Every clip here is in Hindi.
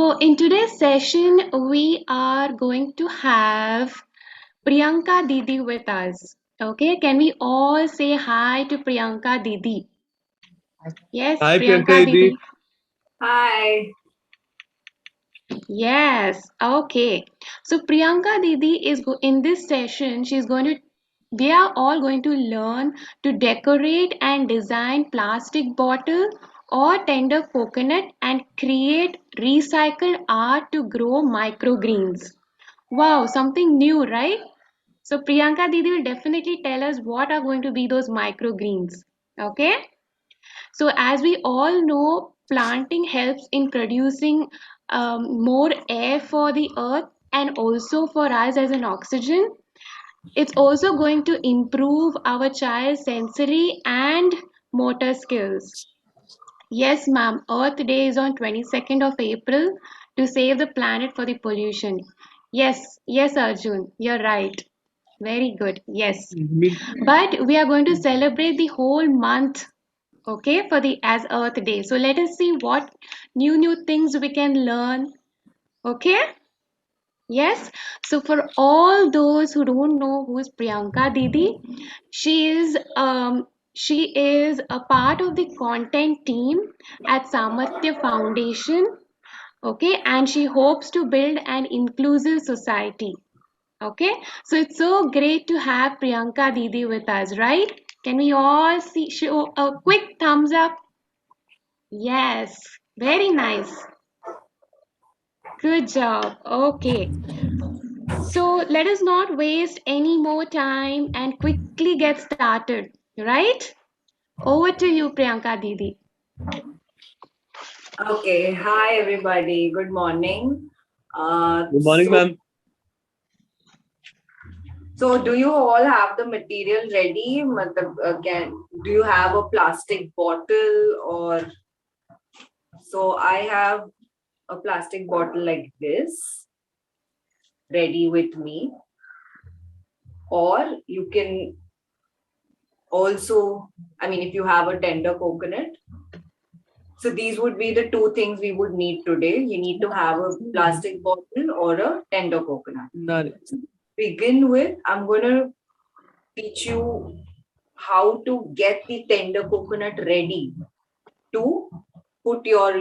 So, in today's session, we are going to have Priyanka Didi with us. Okay, can we all say hi to Priyanka Didi? Yes, Hi Priyanka Priyanka Didi. Didi. Hi. Yes, okay. So, Priyanka Didi is in this session, they are all going to learn to decorate and design plastic bottle or tender coconut and create recycled art to grow microgreens. Wow, something new, right? So Priyanka Didi will definitely tell us what are going to be those microgreens. Okay? So as we all know, planting helps in producing more air for the earth and also for us as an oxygen. It's also going to improve our child's sensory and motor skills. Yes, ma'am. Earth Day is on 22nd of April to save the planet for the pollution. Yes, yes, Arjun, you're right. Very good. Yes. Me- But we are going to celebrate the whole month, okay, for the as Earth Day. So let us see what new things we can learn. Okay? Yes. So for all those who don't know who is Priyanka Didi, she is she is a part of the content team at Samarthya Foundation. Okay, and she hopes to build an inclusive society. Okay, so it's so great to have Priyanka Didi with us, right? Can we all see show a quick thumbs up? Yes, very nice. Good job. Okay. So let us not waste any more time and quickly get started, right? Over to you, Priyanka Didi. Okay. Hi, everybody. Good morning. Uh, Good morning, so, ma'am. so do you all have the material ready? Do you have a plastic bottle or so? I have a plastic bottle like this ready with me, or you can also, I mean, if you have a tender coconut. So these would be the two things we would need today. You need to have a plastic bottle or a tender coconut. Nani. So begin with, I'm going to teach you how to get the tender coconut ready to put your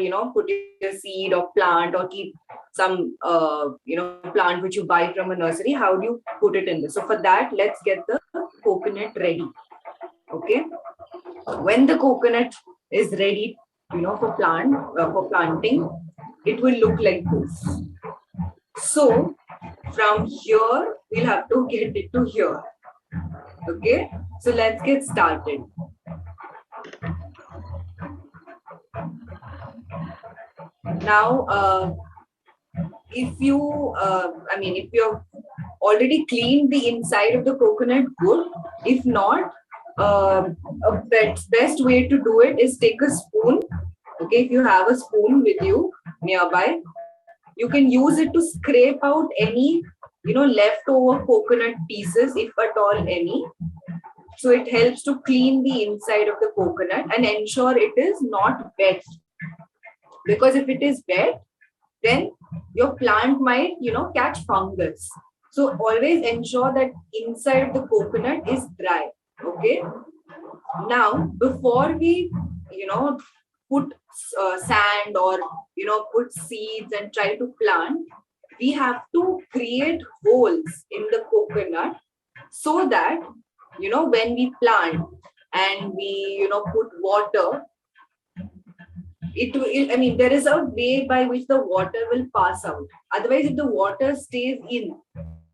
seed or plant or keep some, plant which you buy from a nursery. How do you put it in this? So for that, let's get the coconut ready. Okay. When the coconut is ready, for planting, it will look like this. So from here, we'll have to get it to here. Okay, so let's get started. Now, if you've already cleaned the inside of the coconut good, if not, best way to do it is take a spoon. Okay, if you have a spoon with you nearby, you can use it to scrape out any leftover coconut pieces, if at all any. So it helps to clean the inside of the coconut and ensure it is not wet, because if it is wet, then your plant might catch fungus. So always ensure that inside of the coconut is dry. Okay, now before we put sand or put seeds and try to plant, we have to create holes in the coconut, so that when we plant and we put water, it will, I mean, there is a way by which the water will pass out. Otherwise, if the water stays in,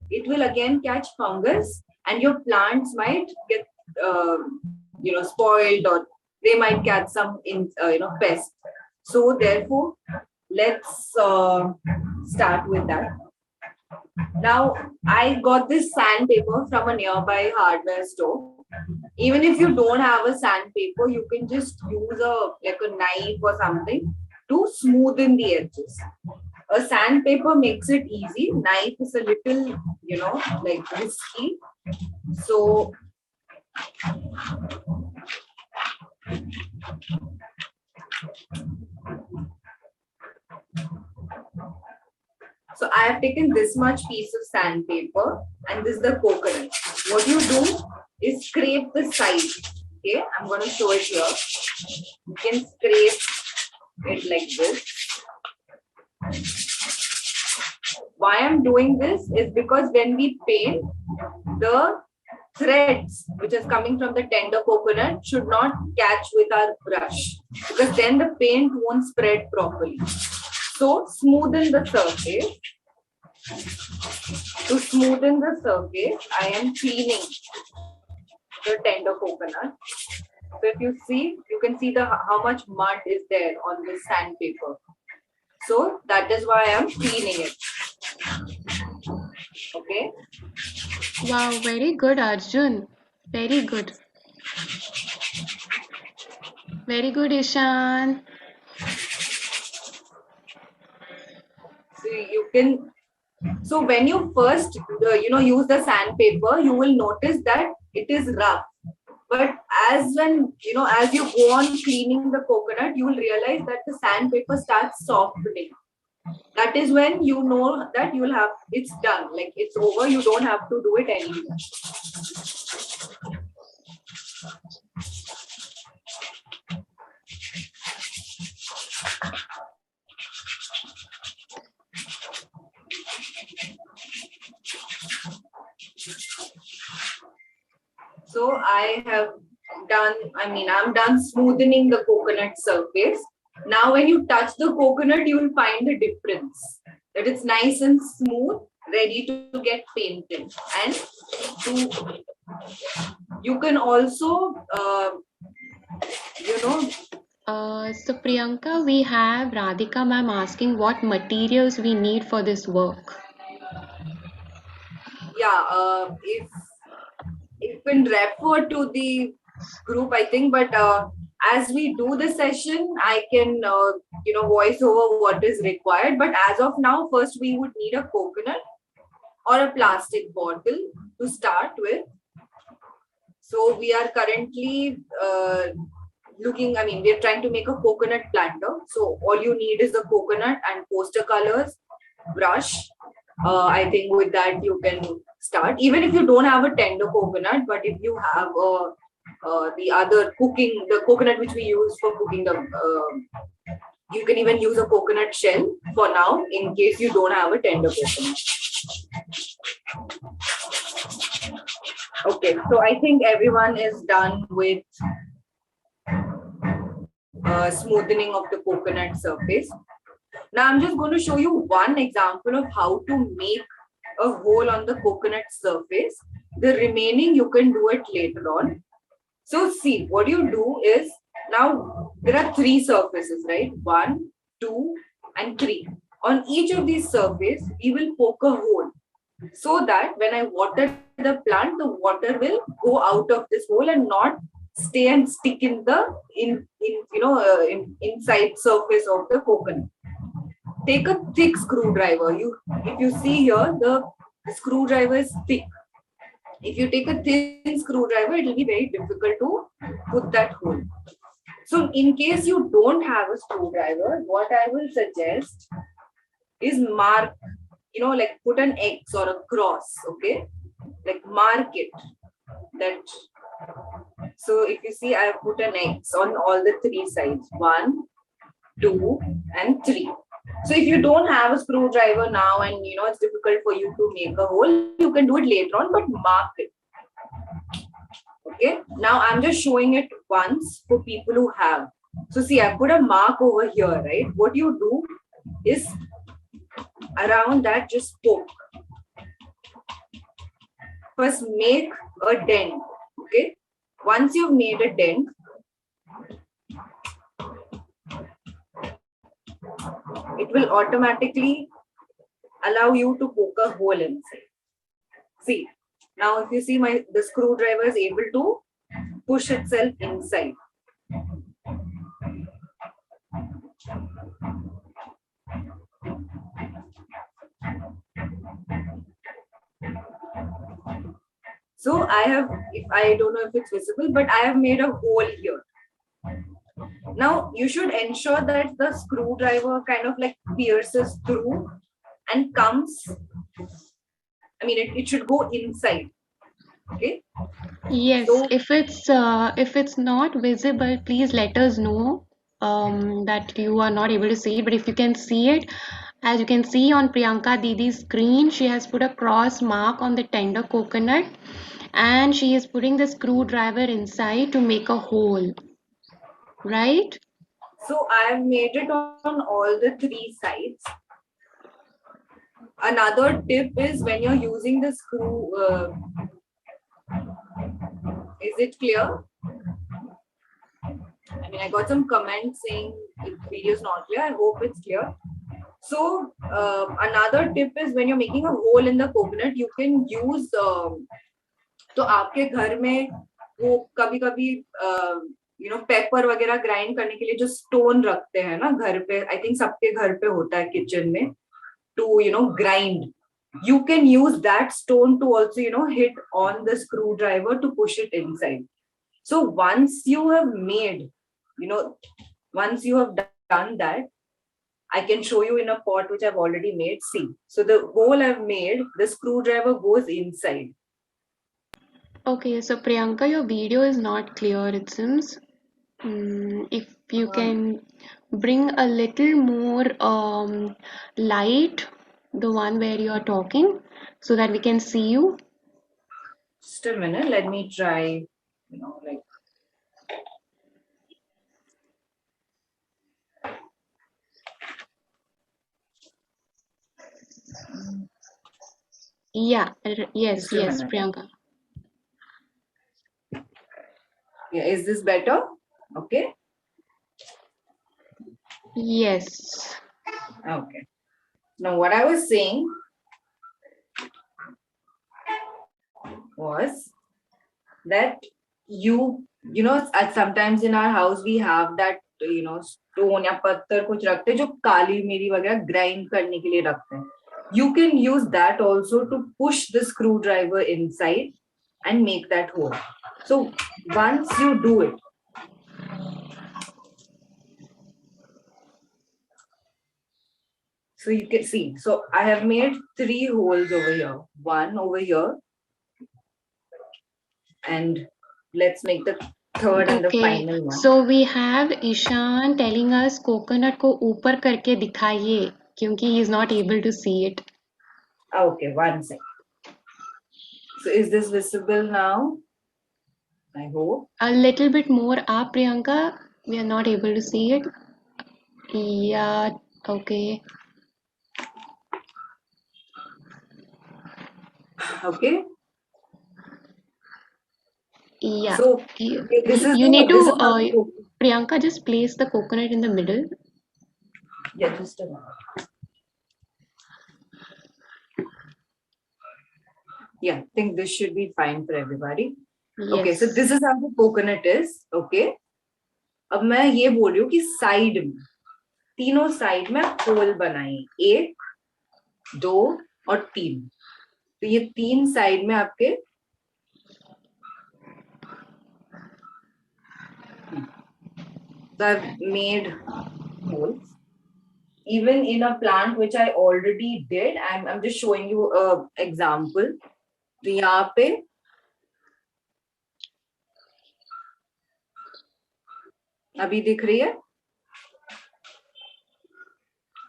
it will again catch fungus and your plants might get spoiled, or they might catch some pest. So therefore, let's start with that. Now, I got this sandpaper from a nearby hardware store. Even if you don't have a sandpaper, you can just use a knife or something to smoothen the edges. A sandpaper makes it easy. Knife is a little, like risky. So So I have taken this much piece of sandpaper and this is the coconut. What you do is scrape the side. Okay, I'm going to show it here. You can scrape it like this. Why I'm doing this is because when we paint, the threads which is coming from the tender coconut should not catch with our brush, because then the paint won't spread properly. So smoothen the surface. To smoothen the surface, I am cleaning the tender coconut. So if you see, you can see how much mud is there on this sandpaper. So that is why I am cleaning it. Okay. Wow, very good, Arjun. Very good. Very good, Ishan. So you can. So when you first, use the sandpaper, you will notice that it is rough. But as you go on cleaning the coconut, you will realize that the sandpaper starts softening. That is when you know that you will have, it's done, like it's over, you don't have to do it anymore. So I'm done smoothening the coconut surface. Now when you touch the coconut, you will find the difference, that it's nice and smooth, ready to get painted. And you can also, So Priyanka, we have Radhika ma'am asking what materials we need for this work. Yeah, if you can refer to the group, I think, but as we do the session, I can, voice over what is required. But as of now, first we would need a coconut or a plastic bottle to start with. So we are currently we are trying to make a coconut planter. So all you need is the coconut and poster colors, brush. I think with that you can start. Even if you don't have a tender coconut, but if you have the coconut which we use for cooking, you can even use a coconut shell for now in case you don't have a tender coconut. Okay, so I think everyone is done with smoothening of the coconut surface. Now I'm just going to show you one example of how to make a hole on the coconut surface. The remaining you can do it later on. So see, what you do is, now there are 3 surfaces, right? 1, 2 and 3. On each of these surfaces, we will poke a hole, so that when I water the plant, the water will go out of this hole and not stay and stick in the inside surface of the coconut. Take a thick screwdriver. If you see here, the screwdriver is thick. If you take a thin screwdriver, it will be very difficult to put that hole. So in case you don't have a screwdriver, what I will suggest is mark, like put an X or a cross, okay? Like mark it. So if you see, I have put an X on all the 3 sides. 1, 2 and 3. So if you don't have a screwdriver now and it's difficult for you to make a hole, you can do it later on, but mark it. Okay, now I'm just showing it once for people who have. So see, I put a mark over here, right? What you do is around that just poke. First make a dent. Okay, once you've made a dent, it will automatically allow you to poke a hole inside. See, now if you see, the screwdriver is able to push itself inside. So I don't know if it's visible, but I have made a hole here. Now you should ensure that the screwdriver kind of like pierces through and comes, I mean, it should go inside. Okay. Yes, So if it's not visible, please let us know that you are not able to see it. But if you can see it, as you can see on Priyanka Didi's screen, she has put a cross mark on the tender coconut, and she is putting the screwdriver inside to make a hole, right? So I have made it on all the three sides. Another tip is when you're using the screw, is it clear? I mean, I got some comments saying the video is not clear. I hope it's clear. So another tip is when you're making a hole in the coconut, you can use. तो आपके घर में वो कभी कभी पेपर वगैरह ग्राइंड करने के लिए जो स्टोन रखते हैं ना घर पे, आई थिंक सबके घर पे होता है किचन में, to grind. You can use that stone to also hit on the screwdriver to push it inside. So once you have made, once you have done that, I can show you in a pot which I've already made. See, so the hole I've made, the screwdriver goes inside. Okay, so Priyanka, your video is not clear, it seems. If you can bring a little more light, the one where you are talking, so that we can see you. Just a minute, let me try, like. Yeah, yes, Priyanka. Yeah, is this better? Okay. Yes. Okay. Now, what I was saying was that sometimes in our house we have that stone या पत्थर कुछ रखते हैं जो काली मिरी वगैरह grind करने के लिए रखते हैं. You can use that also to push the screwdriver inside and make that hole. So once you do it, so you can see. So I have made 3 holes over here. 1 over here. And let's make the third and the final one. So we have Ishan telling us coconut को ऊपर करके दिखाइए क्योंकि he is not able to see it. Okay, 1 second. So is this visible now? I hope. A little bit more up, Priyanka. We are not able to see it. Yeah, okay. Okay. Yeah. So this is you need to Priyanka, just place the coconut in the middle. Yeah, just a minute. Yeah, I think this should be fine for everybody. Yes. Okay, so this is how the coconut is. Okay. अब मैं ये बोल रही हूँ कि साइड में तीनों साइड में होल बनाइए, 1, 2 और 3. तो ये 3 साइड में आपके I've made holes. Even in a plant which I already did, I'm just showing you a example. तो यहाँ पे अभी दिख रही है.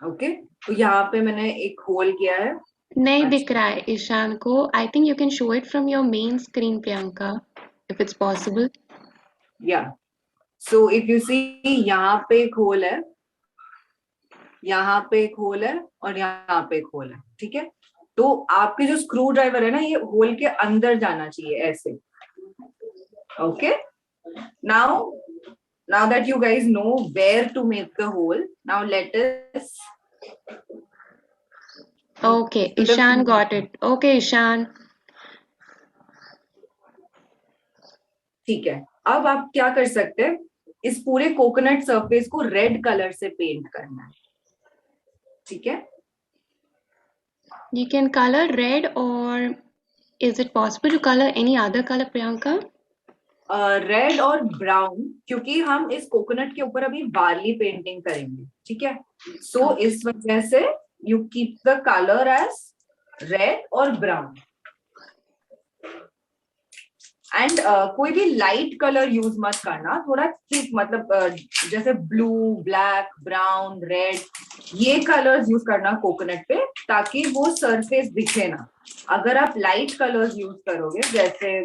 ओके, तो यहाँ पे मैंने एक होल किया है. नहीं दिख रहा है ईशान को. I think you can show it from your main screen, Priyanka, if it's possible. Yeah. So if you see, यहाँ पे एक होल है, यहाँ पे एक होल है और यहाँ पे एक होल है. ठीक है, तो आपके जो स्क्रू ड्राइवर है ना, ये होल के अंदर जाना चाहिए ऐसे. Okay. Now that you guys know where to make the hole, now let us. Okay, Ishan got it. Okay, Ishan. ठीक है, अब आप क्या कर सकते हैं, इस पूरे कोकोनट सरफेस को रेड कलर से पेंट करना है. ठीक है. You can color red, or is it possible to color any other color, Priyanka? Red और ब्राउन, क्योंकि हम इस कोकोनट के ऊपर अभी वार्ली पेंटिंग करेंगे. ठीक है. सो इस वजह से you keep the color as red or brown. And कोई भी लाइट कलर यूज मत करना, थोड़ा थिक, मतलब जैसे ब्लू, ब्लैक, ब्राउन, रेड, ये कलर्स यूज करना कोकोनट पे, ताकि वो सरफेस दिखे ना. अगर आप लाइट कलर्स यूज करोगे जैसे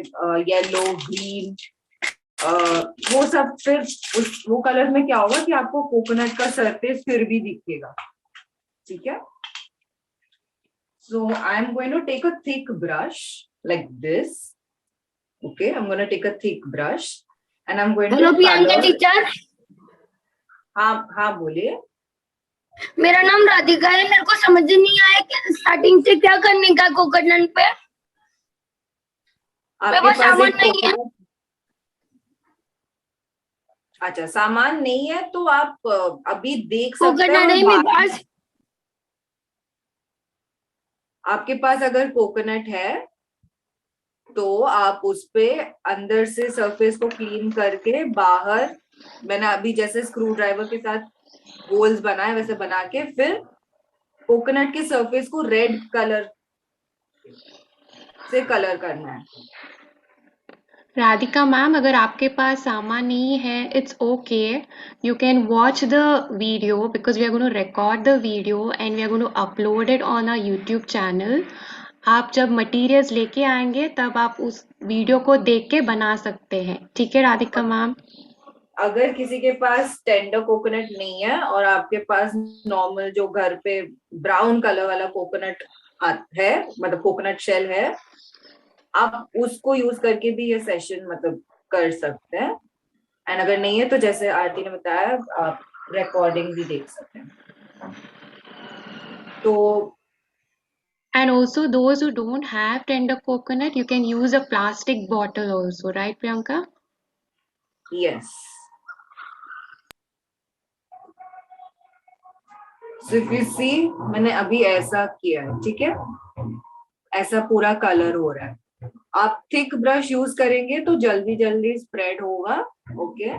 येलो, ग्रीन, वो सब, फिर वो कलर में क्या होगा कि आपको कोकोनट का सरफेस फिर भी दिखेगा. ठीक है. So I am going to take a thick brush like this. Okay, I'm going to take a thick brush and I'm going hello to Priyanka color. Teacher. हाँ बोलिए. मेरा नाम राधिका है. मेरे को समझ नहीं आया कि स्टार्टिंग से क्या करने का कोकोनट पे. आपके पास एक नहीं है. अच्छा, सामान नहीं है तो आप अभी देख सकते कोकोनट है हो. मेरे पास. आपके पास अगर कोकोनट है तो आप उस पे अंदर से सरफेस को क्लीन करके बाहर, मैंने अभी जैसे स्क्रू ड्राइवर के साथ होल्स बनाए वैसे बना के, फिर कोकोनट के सरफेस को रेड कलर से कलर करना है. राधिका मैम, अगर आपके पास सामान नहीं है, it's okay. You can watch the video because we are going to record the video and we are going to upload it on our YouTube channel. आप जब मटेरियल्स लेके आएंगे तब आप उस वीडियो को देख के बना सकते हैं. ठीक है राधिका मैम. अगर किसी के पास टेंडर कोकोनट नहीं है और आपके पास नॉर्मल जो घर पे ब्राउन कलर वाला कोकोनट है, मतलब कोकोनट शेल है, आप उसको यूज करके भी ये सेशन मतलब कर सकते हैं. एंड अगर नहीं है तो जैसे आरती ने बताया, आप रिकॉर्डिंग भी देख सकते हैं. तो And also those who don't have tender coconut, you can use a plastic bottle also, right Priyanka? yes. So if you see, मैंने अभी ऐसा किया है. ठीक है, ऐसा पूरा कलर हो रहा है. आप थिक ब्रश यूज करेंगे तो जल्दी जल्दी स्प्रेड होगा. ओके.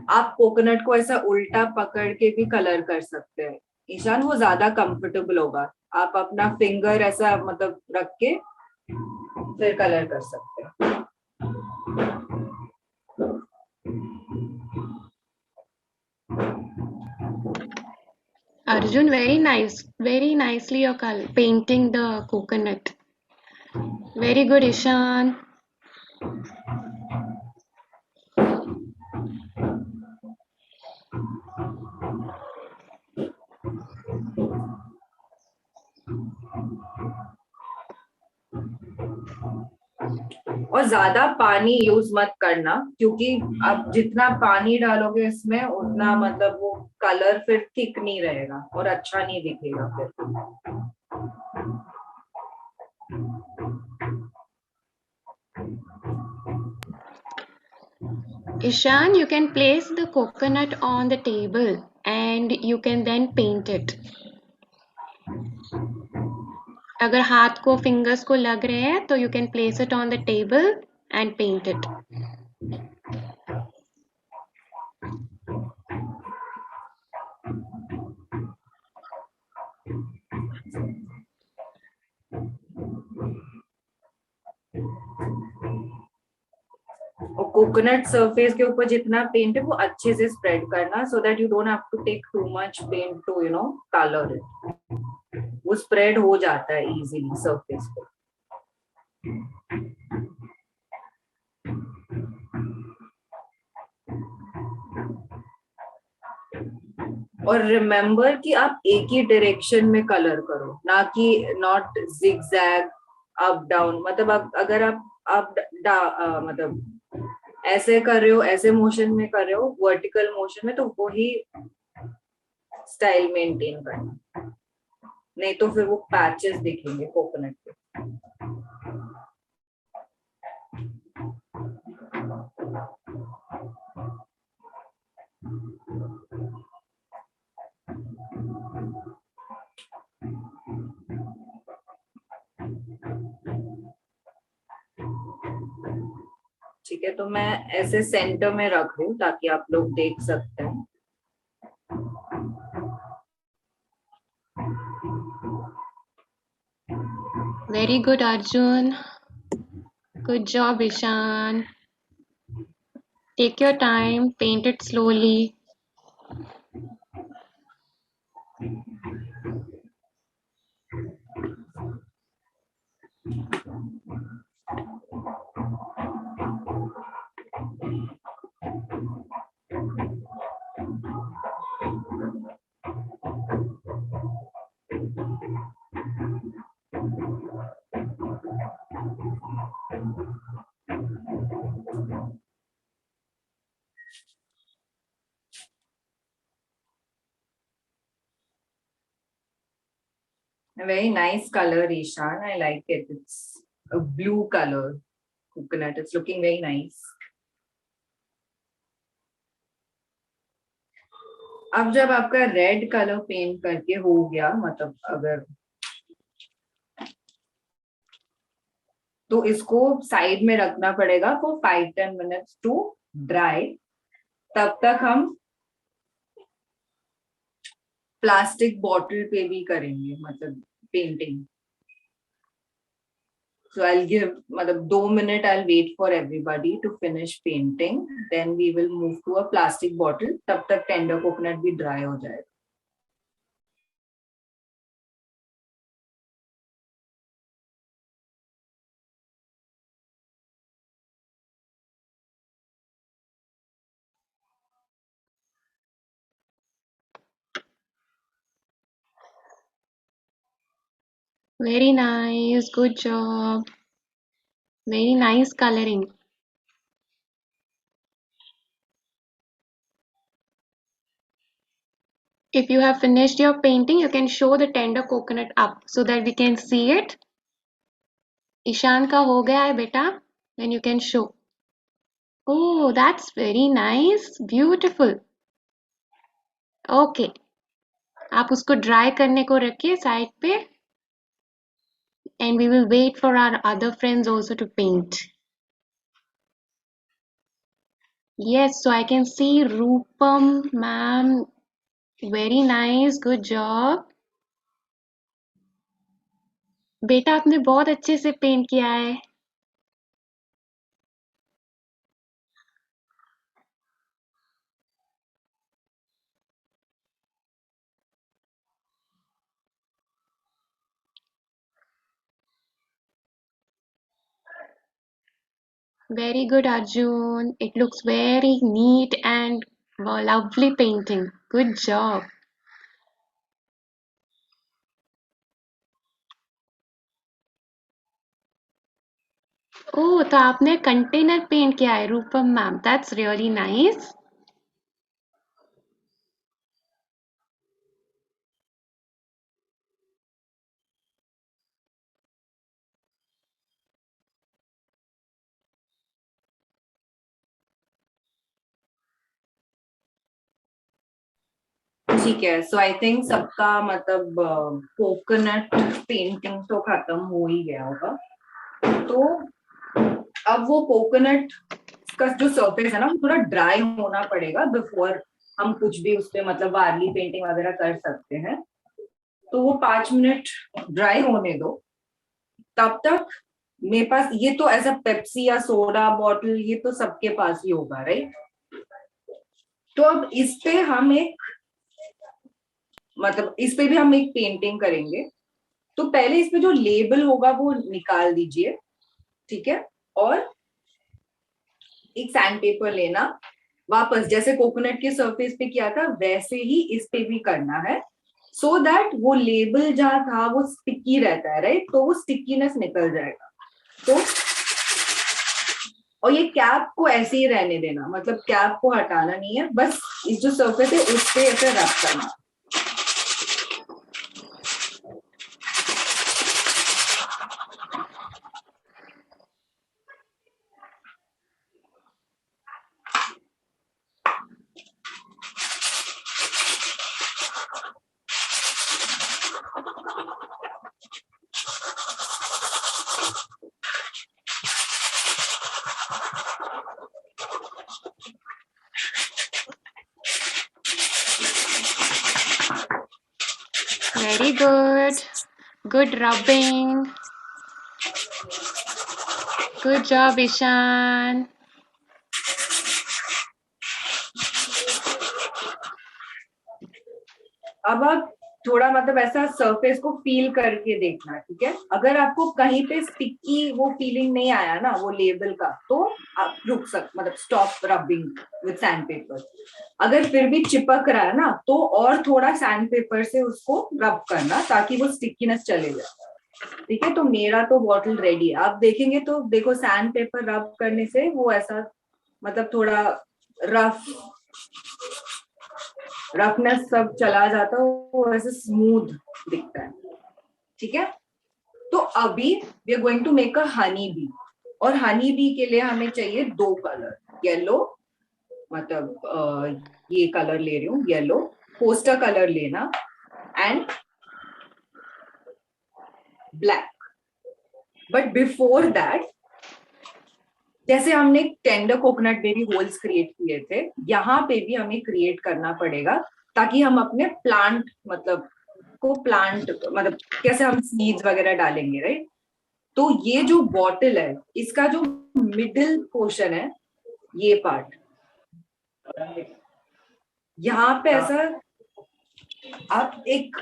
आप कोकोनट को ऐसा उल्टा पकड़ के भी कलर कर सकते हैं ईशान, वो ज्यादा कंफर्टेबल होगा. आप अपना फिंगर ऐसा मतलब रख के फिर कलर कर सकते हैं. Arjun, very nicely you're painting the coconut. Very good Ishan. और ज्यादा पानी यूज मत करना, क्योंकि आप जितना पानी डालोगे इसमें उतना मतलब वो कलर फिर थिक नहीं रहेगा और अच्छा नहीं दिखेगा फिर. Ishan, you can place the coconut on the table and you can then paint it. अगर हाथ को फिंगर्स को लग रहे हैं तो you can place it on the table and paint it. और कोकोनट सरफेस के ऊपर जितना पेंट है वो अच्छे से स्प्रेड करना, so that you don't have to take too much paint to colour it. वो स्प्रेड हो जाता है इजीली सरफेस पे. और रिमेम्बर कि आप एक ही डायरेक्शन में कलर करो, ना कि नॉट जिगजैग, अप डाउन. मतलब अगर आप मतलब ऐसे कर रहे हो, ऐसे मोशन में कर रहे हो, वर्टिकल मोशन में, तो वो ही स्टाइल मेंटेन करना, नहीं तो फिर वो पैचेस दिखेंगे कोकोनट पे. ठीक है, तो मैं ऐसे सेंटर में रख रही हूँ ताकि आप लोग देख सकते हैं. Very good, Arjun. Good job, Ishan. Take your time, paint it slowly. A very nice color, Ishan. I like it. It's a blue color coconut. It's looking very nice. अब जब आपका रेड कलर पेंट करके हो गया, मतलब अगर तो इसको साइड में रखना पड़ेगा फॉर 5-10 मिनट्स टू ड्राई. तब तक हम प्लास्टिक बॉटल पे भी करेंगे, मतलब पेंटिंग. So I'll give, मतलब 2 minutes I'll wait for everybody to finish painting. Then we will move to a plastic bottle. तब तक टेंडर कोकोनट भी ड्राई हो जाएगा. Very nice. Good job. Very nice coloring. If you have finished your painting, you can show the tender coconut up so that we can see it. Ishan का हो गया है बेटा. Then you can show. Oh, that's very nice. Beautiful. Okay. आप उसको ड्राई करने को रखिए साइड पे. And we will wait for our other friends also to paint. Yes, so I can see Rupam ma'am. Very nice. Good job. बेटा आपने बहुत अच्छे से पेंट किया है. Very good, Arjun. It looks very neat and lovely painting. Good job. Oh, तो आपने कंटेनर पेंट किया है रूपम मैम. That's really nice. ठीक है. सो आई थिंक सबका मतलब कोकोनट पेंटिंग तो खत्म हो ही गया होगा. तो अब वो कोकोनट का जो सरफेस है ना, वो थोड़ा ड्राई होना पड़ेगा बिफोर हम कुछ भी उस पे मतलब वार्ली पेंटिंग वगैरह कर सकते हैं. तो वो 5 मिनट ड्राई होने दो. तब तक मेरे पास ये तो ऐसा पेप्सी या सोडा बॉटल ये तो सबके पास ही होगा, राइट. तो अब इस पे हम एक मतलब इस पे भी हम एक पेंटिंग करेंगे. तो पहले इस पे जो लेबल होगा वो निकाल दीजिए, ठीक है. और एक सैंड पेपर लेना, वापस जैसे कोकोनट के सरफेस पे किया था वैसे ही इस पे भी करना है, सो दैट वो लेबल जहां था वो स्टिकी रहता है, राइट. तो वो स्टिकीनेस निकल जाएगा. तो और ये कैप को ऐसे ही रहने देना, मतलब कैप को हटाना नहीं है, बस इस जो सरफेस है उस पे ऐसे रब करना. Very good. Good rubbing. Good job, Ishan. अब आप थोड़ा मतलब ऐसा सरफेस को फील करके देखना, ठीक है? अगर आपको कहीं पे स्टिकी वो फीलिंग नहीं आया ना वो लेबल का, तो आप रुक मतलब stop rubbing with sand paper. अगर फिर भी चिपक रहा है ना, तो और थोड़ा सैंड पेपर से उसको रब करना ताकि वो स्टिकीनेस चले जाए, ठीक है? तो मेरा तो बॉटल रेडी है। आप देखेंगे तो देखो सैंड पेपर रब करने से वो ऐसा मतलब थोड़ा रफनेस सब चला जाता है, वो ऐसे स्मूथ दिखता है, ठीक है? तो अभी we are going to make a honey bee, और हनी बी के लिए हमें चाहिए 2 कलर, येलो, मतलब ये कलर ले रही हूँ येलो, पोस्टर कलर लेना, and black. But before that, जैसे हमने टेंडर कोकोनट में भी होल्स क्रिएट किए थे, यहाँ पे भी हमें क्रिएट करना पड़ेगा ताकि हम अपने प्लांट मतलब कैसे हम सीड्स वगैरह डालेंगे, राइट? तो ये जो बॉटल है, इसका जो मिडिल पोर्शन है, ये पार्ट यहाँ पे ऐसा आप एक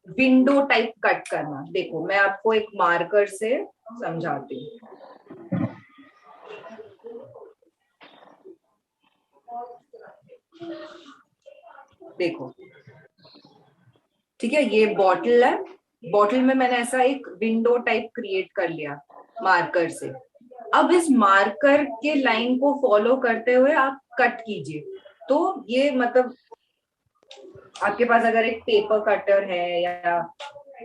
विंडो टाइप कट करना। देखो मैं आपको एक मार्कर से समझाती हूँ। देखो, ठीक है, ये बॉटल है, बॉटल में मैंने ऐसा एक विंडो टाइप क्रिएट कर लिया मार्कर से। अब इस मार्कर के लाइन को फॉलो करते हुए आप कट कीजिए। तो ये मतलब आपके पास अगर एक पेपर कटर है या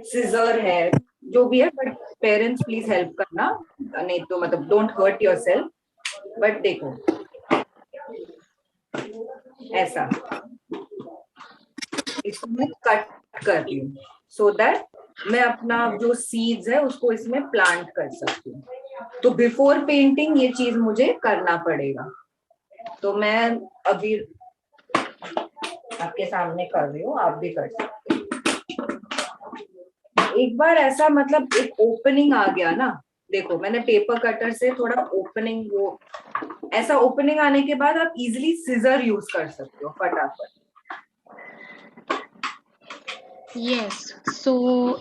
सिजर है, जो भी है, बट पेरेंट्स प्लीज हेल्प करना, नहीं तो मतलब डोंट हर्ट योरसेल्फ। बट देखो ऐसा, इसको मैं कट कर रही हूँ सो दैट मैं अपना जो सीड्स है उसको इसमें प्लांट कर सकती हूँ। तो बिफोर पेंटिंग ये चीज मुझे करना पड़ेगा, तो मैं अभी आपके सामने कर रही हूँ, आप भी कर सकते हैं। एक बार ऐसा मतलब एक ओपनिंग आ गया ना, देखो मैंने पेपर कटर से थोड़ा ओपनिंग, वो ऐसा ओपनिंग आने के बाद आप इजिली सिजर यूज कर सकते हो फटाफट। Yes, so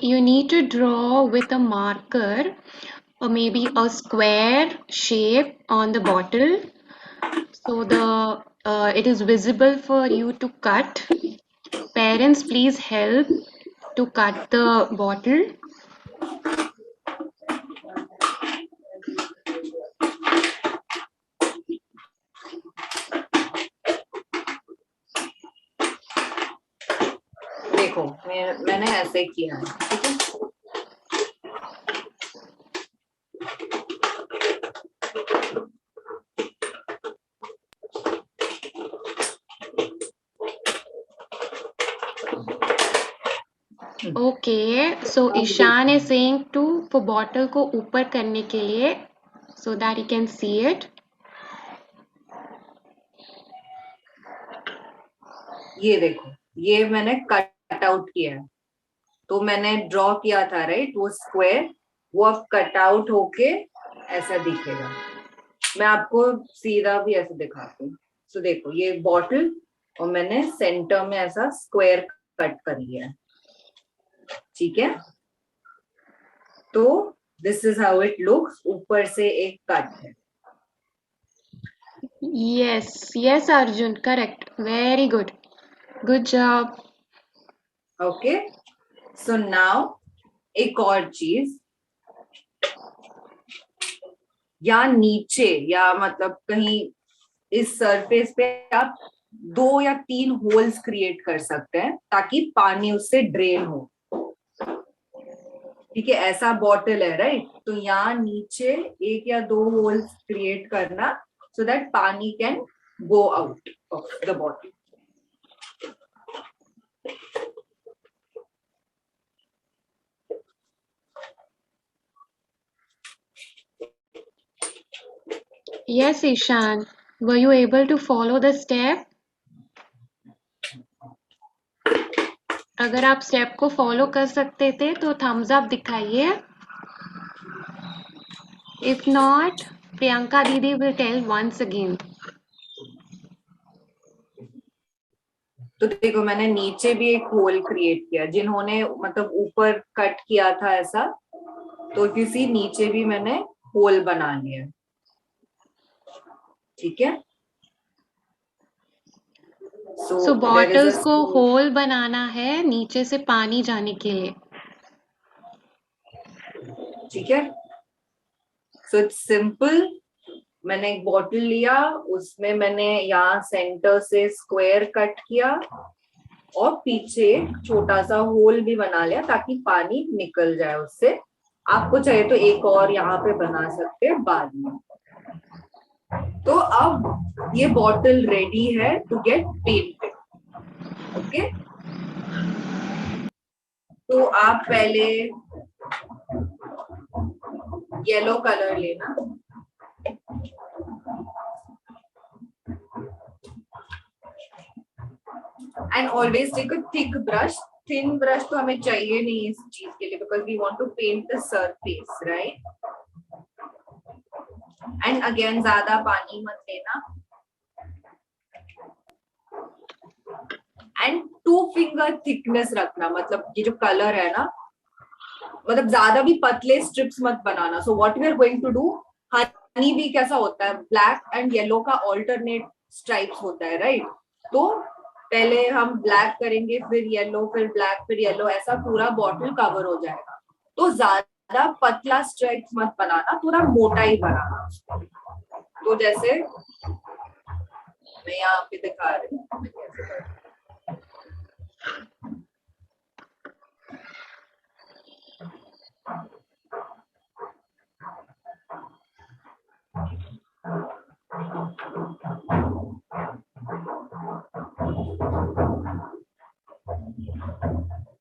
you need to draw with a marker or maybe a square shape on the bottle so it is visible for you to cut. Parents, please help to cut the bottle. देखो मैंने ऐसे किया है, ठीक है? Okay, so Ishan is saying to for bottle को ऊपर करने के लिए so that you can see it. ये देखो, ये मैंने कट आउट किया है, तो मैंने ड्रॉ किया था राइट वो स्क्वायर, वो अब कट आउट होके ऐसा दिखेगा। मैं आपको सीधा भी ऐसे दिखाती हूँ। सो देखो ये बॉटल, और मैंने सेंटर में ऐसा स्क्वायर कट कर लिया है, ठीक है? तो this is how it looks, ऊपर से एक कट है। Yes, yes, Arjun, correct. Very good. Good job. Okay, so now एक और चीज, या नीचे या मतलब कहीं इस सरफेस पे आप 2 या 3 होल्स क्रिएट कर सकते हैं ताकि पानी उससे ड्रेन हो, ठीक है? ऐसा बॉटल है राइट, तो यहाँ नीचे 1 या 2 होल्स क्रिएट करना सो दैट पानी can go out of the bottle. Yes, Ishan. Were you able to follow the step? अगर आप स्टेप को फॉलो कर सकते थे तो थम्स अप दिखाइए. If not, Priyanka Didi will tell once again. तो देखो मैंने नीचे भी एक होल क्रिएट किया, जिन्होंने मतलब ऊपर कट किया था ऐसा, तो किसी नीचे भी मैंने होल बना लिया। ठीक है, So there is a bottles को होल बनाना है नीचे से पानी जाने के लिए। ठीक है, सो इट्स सिंपल। मैंने एक बॉटल लिया, उसमें मैंने यहाँ सेंटर से स्क्वायर कट किया और पीछे एक छोटा सा होल भी बना लिया ताकि पानी निकल जाए उससे। आपको चाहिए तो एक और यहाँ पे बना सकते हैं बाद में। तो अब ये बॉटल रेडी है टू गेट पेंटेड। ओके, तो आप पहले येलो कलर लेना, and always take a thick brush. Thin brush तो हमें चाहिए नहीं इस चीज के लिए, because we want to paint the surface, right. And again ज्यादा पानी मत लेना, एंड 2 फिंगर थिकनेस रखना। मतलब ये जो कलर है ना, मतलब ज्यादा भी पतले स्ट्रिप्स मत बनाना। So what we are going to do, honey भी कैसा होता है, ब्लैक एंड येलो का ऑल्टरनेट स्ट्राइप्स होता है, राइट। तो पहले हम ब्लैक करेंगे, फिर येलो, फिर ब्लैक, फिर येलो, ऐसा पूरा बॉटल कवर हो जाएगा। तो ज्यादा पतला स्ट्राइप्स मत बनाना, थोड़ा मोटा ही बनाना। तो जैसे मैं यहाँ पे दिखा रही हूँ मैं कैसे करती हूँ।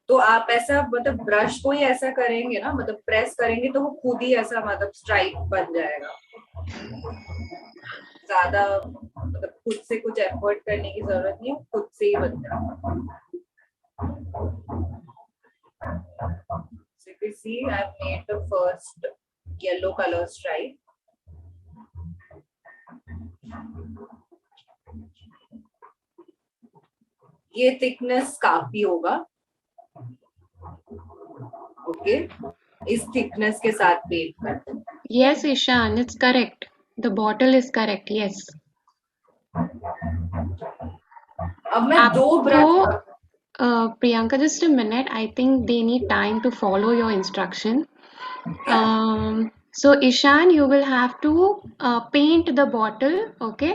तो आप ऐसा मतलब ब्रश को ही ऐसा करेंगे ना, मतलब प्रेस करेंगे तो वो खुद ही ऐसा मतलब स्ट्राइप बन जाएगा। ज्यादा मतलब खुद से कुछ एफर्ट करने की जरूरत नहीं है, खुद से ही बन जाएगा। So if you see, I've made the first yellow color stripe. ये थिकनेस काफी होगा। ओके, इस थिकनेस के साथ पेंट करते हैं। Yes, Ishan, it's correct. The bottle is correct. Yes. अब मैं दो brush Priyanka, just a minute. I think they need time to follow your instruction. So Ishan, you will have to paint the bottle. Okay.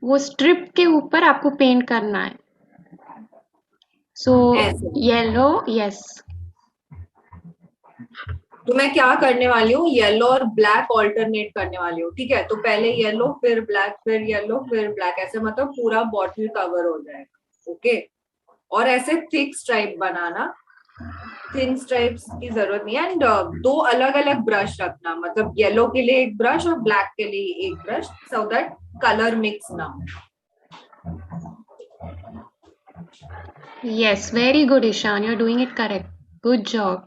वो स्ट्रिप के ऊपर आपको पेंट करना है। So ऐसे। yellow, yes. तो मैं क्या करने वाली हूँ, येलो और ब्लैक ऑल्टरनेट करने वाली हूँ। ठीक है, तो पहले येलो, फिर ब्लैक, फिर येलो, फिर ब्लैक, ऐसे मतलब पूरा बॉटल कवर हो जाएगा। ओके, और ऐसे थिक स्ट्राइप बनाना, थिन स्ट्राइप्स की जरूरत नहीं है। एंड दो अलग अलग ब्रश रखना, मतलब येलो के लिए एक ब्रश और ब्लैक के लिए एक brush, so that colour mix ना हो। Yes, very good, Ishan. You're doing it correct. Good job.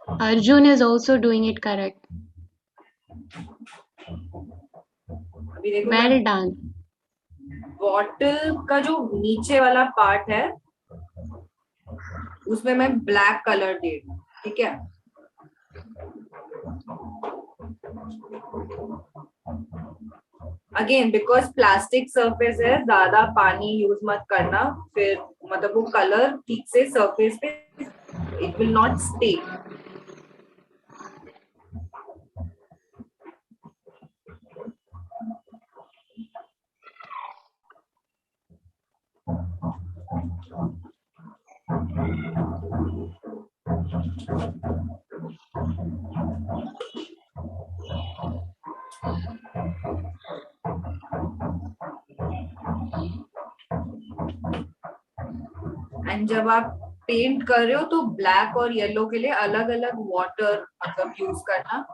Arjun is also doing it correct. अभी देखो Well done. बॉटल का जो नीचे वाला पार्ट है उसमें मैं ब्लैक कलर दे दूँ। ठीक है, अगेन बिकॉज प्लास्टिक सरफेस है, ज्यादा पानी यूज मत करना, फिर मतलब वो कलर ठीक से सरफेस पे it will not stay. And जब आप पेंट कर रहे हो तो ब्लैक और येलो के लिए अलग अलग वाटर मतलब यूज करना।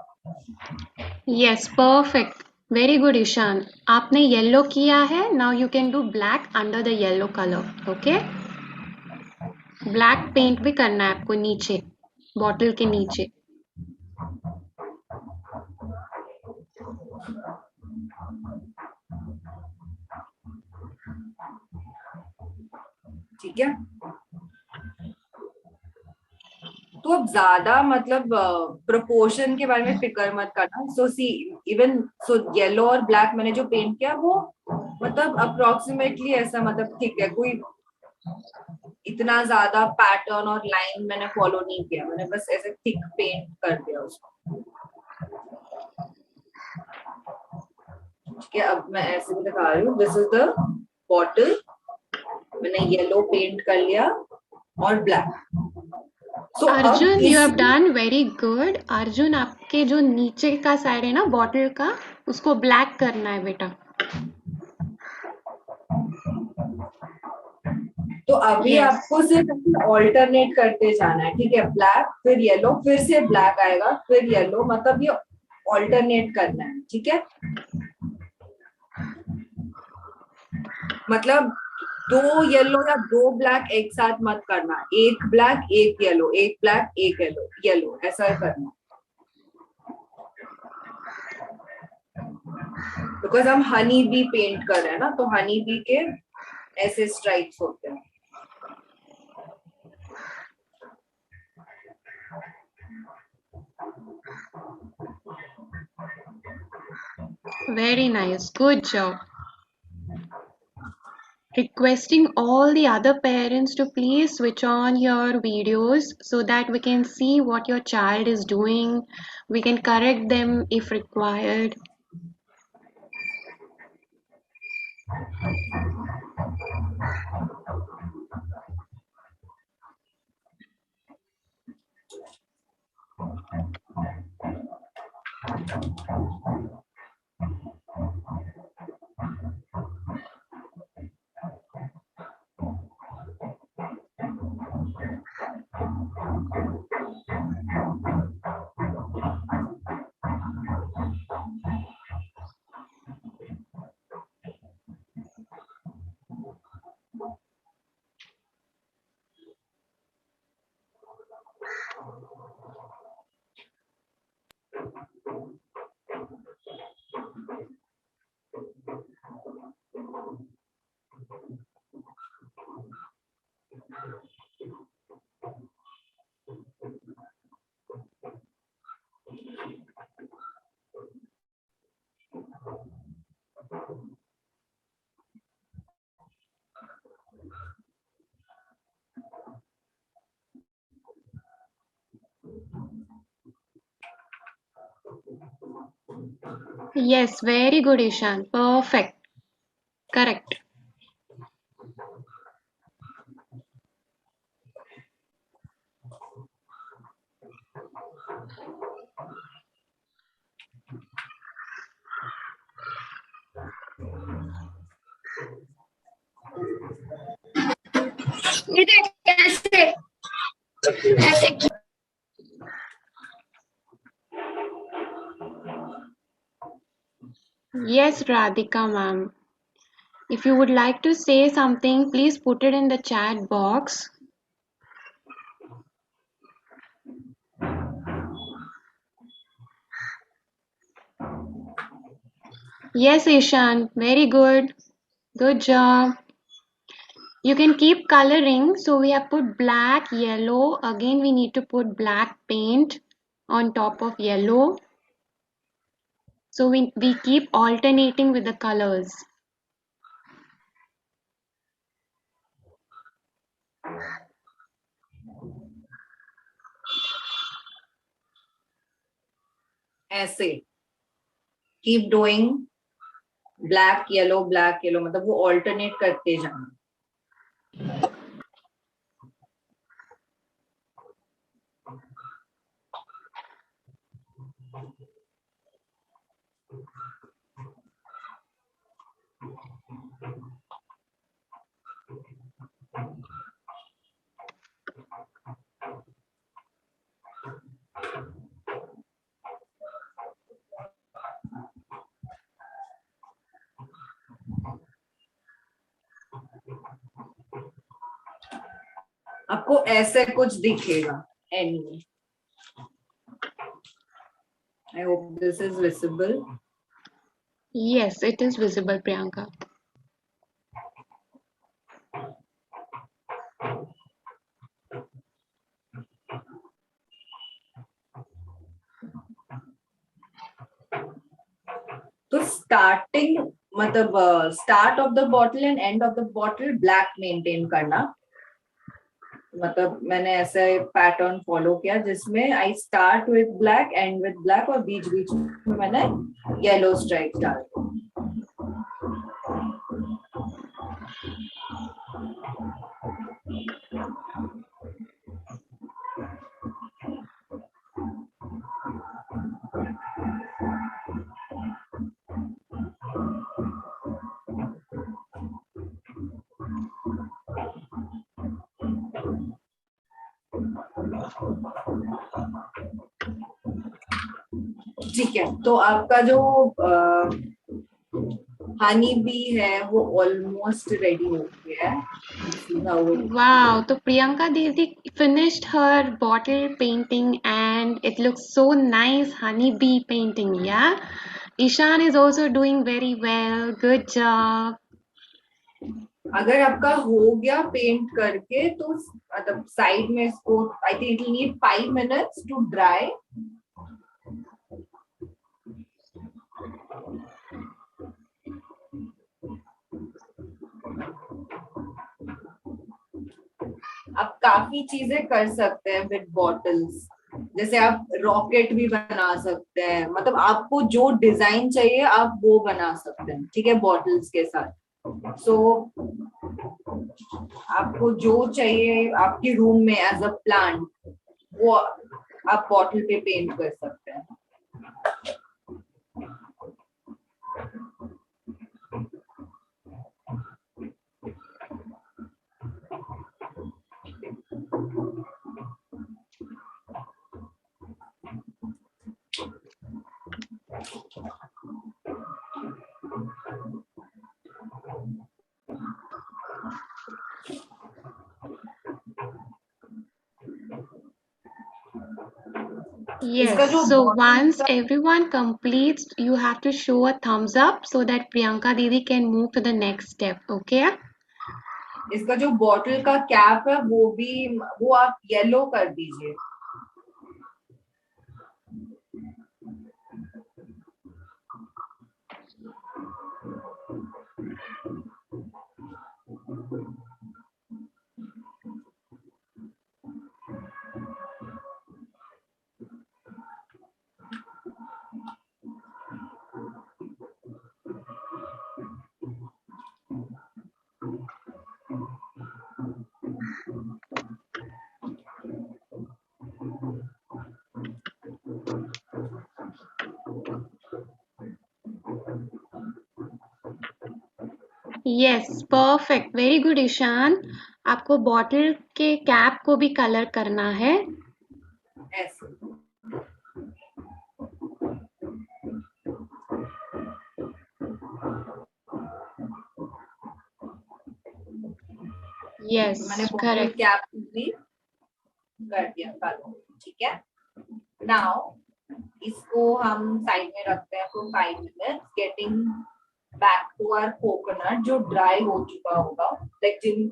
Yes, perfect. Very good, Ishan. आपने yellow किया है. Now you can do black under the yellow color. Okay? Black paint भी करना है आपको नीचे, bottle के नीचे. ठीक है, तो अब ज्यादा मतलब प्रोपोर्शन के बारे में फिक्र मत करना. सो सी इवन सो येलो और ब्लैक मैंने जो पेंट किया वो मतलब अप्रोक्सीमेटली ऐसा, मतलब ठीक है, कोई इतना ज्यादा पैटर्न और लाइन मैंने फॉलो नहीं किया, मैंने बस ऐसे थिक पेंट कर दिया उसको. ठीक है, अब मैं ऐसे भी दिखा रही हूँ. दिस इज द बॉटल, मैंने येलो पेंट कर लिया और black. So, Arjun, you have done very good. Arjun, आपके जो नीचे का साइड है ना बॉटल का, उसको ब्लैक करना है बेटा. तो अभी Yes. आपको सिर्फ ऑल्टरनेट करते जाना है. ठीक है, ब्लैक फिर येलो फिर से ब्लैक आएगा फिर येलो, मतलब ये ऑल्टरनेट करना है. ठीक है, मतलब दो येलो या दो ब्लैक एक साथ मत करना. एक ब्लैक एक येलो, एक ब्लैक एक येलो, येलो ऐसा करना. बिकॉज हम हनी बी पेंट कर रहे हैं ना, तो हनी बी के ऐसे स्ट्राइप्स होते हैं. Very nice. Good job. Requesting all the other parents to please switch on your videos so that we can see what your child is doing. We can correct them if required. Yes, very good, Ishan. Perfect. Correct. ये देख कैसे ऐसे Yes, Radhika ma'am. If you would like to say something, please put it in the chat box. Yes, Ishan. Very good. Good job. You can keep coloring. So we have put black, yellow. Again, we need to put black paint on top of yellow. So we keep alternating with the colors. ऐसे कीप डूइंग ब्लैक येलो, मतलब वो ऑल्टरनेट करते जाना. आपको ऐसे कुछ दिखेगा. Anyway, I hope this is visible. Yes, it is visible, Priyanka. तो स्टार्टिंग मतलब start of the bottle and end of the bottle black maintain करना, मतलब मैंने ऐसा पैटर्न फॉलो किया जिसमें I start with black and with black और बीच बीच में मैंने येलो स्ट्राइप डाल दी। ठीक है, तो आपका जो हनी बी है वो ऑलमोस्ट रेडी हो गया है। Wow, so Priyanka Didi finished her bottle painting and it looks so nice, honeybee painting, yeah? Ishan is also doing very well. Good job. अगर आपका हो गया पेंट करके तो मतलब साइड में इसको I think it will need 5 minutes to dry. आप काफी चीजें कर सकते हैं विद बॉटल्स, जैसे आप रॉकेट भी बना सकते हैं, मतलब आपको जो डिजाइन चाहिए आप वो बना सकते हैं, ठीक है, बॉटल्स के साथ। सो आपको जो चाहिए आपके रूम में एज अ प्लांट वो आप बॉटल पे पेंट कर सकते हैं। Yes, so once everyone completes, you have to show a thumbs up so that Priyanka Didi can move to the next step, okay? इसका जो बॉटल का कैप है वो आप येलो कर दीजिए। Yes, perfect. Very good, Ishan. आपको बॉटल के कैप को भी कलर करना है। ऐसे Yes, मैंने बॉटल correct. कैप भी कर दिया कलर, ठीक है। नाउ इसको हम साइड में रखते हैं for 5 minutes, getting back to our coconut जो ड्राई हो चुका होगा, लाइक जिन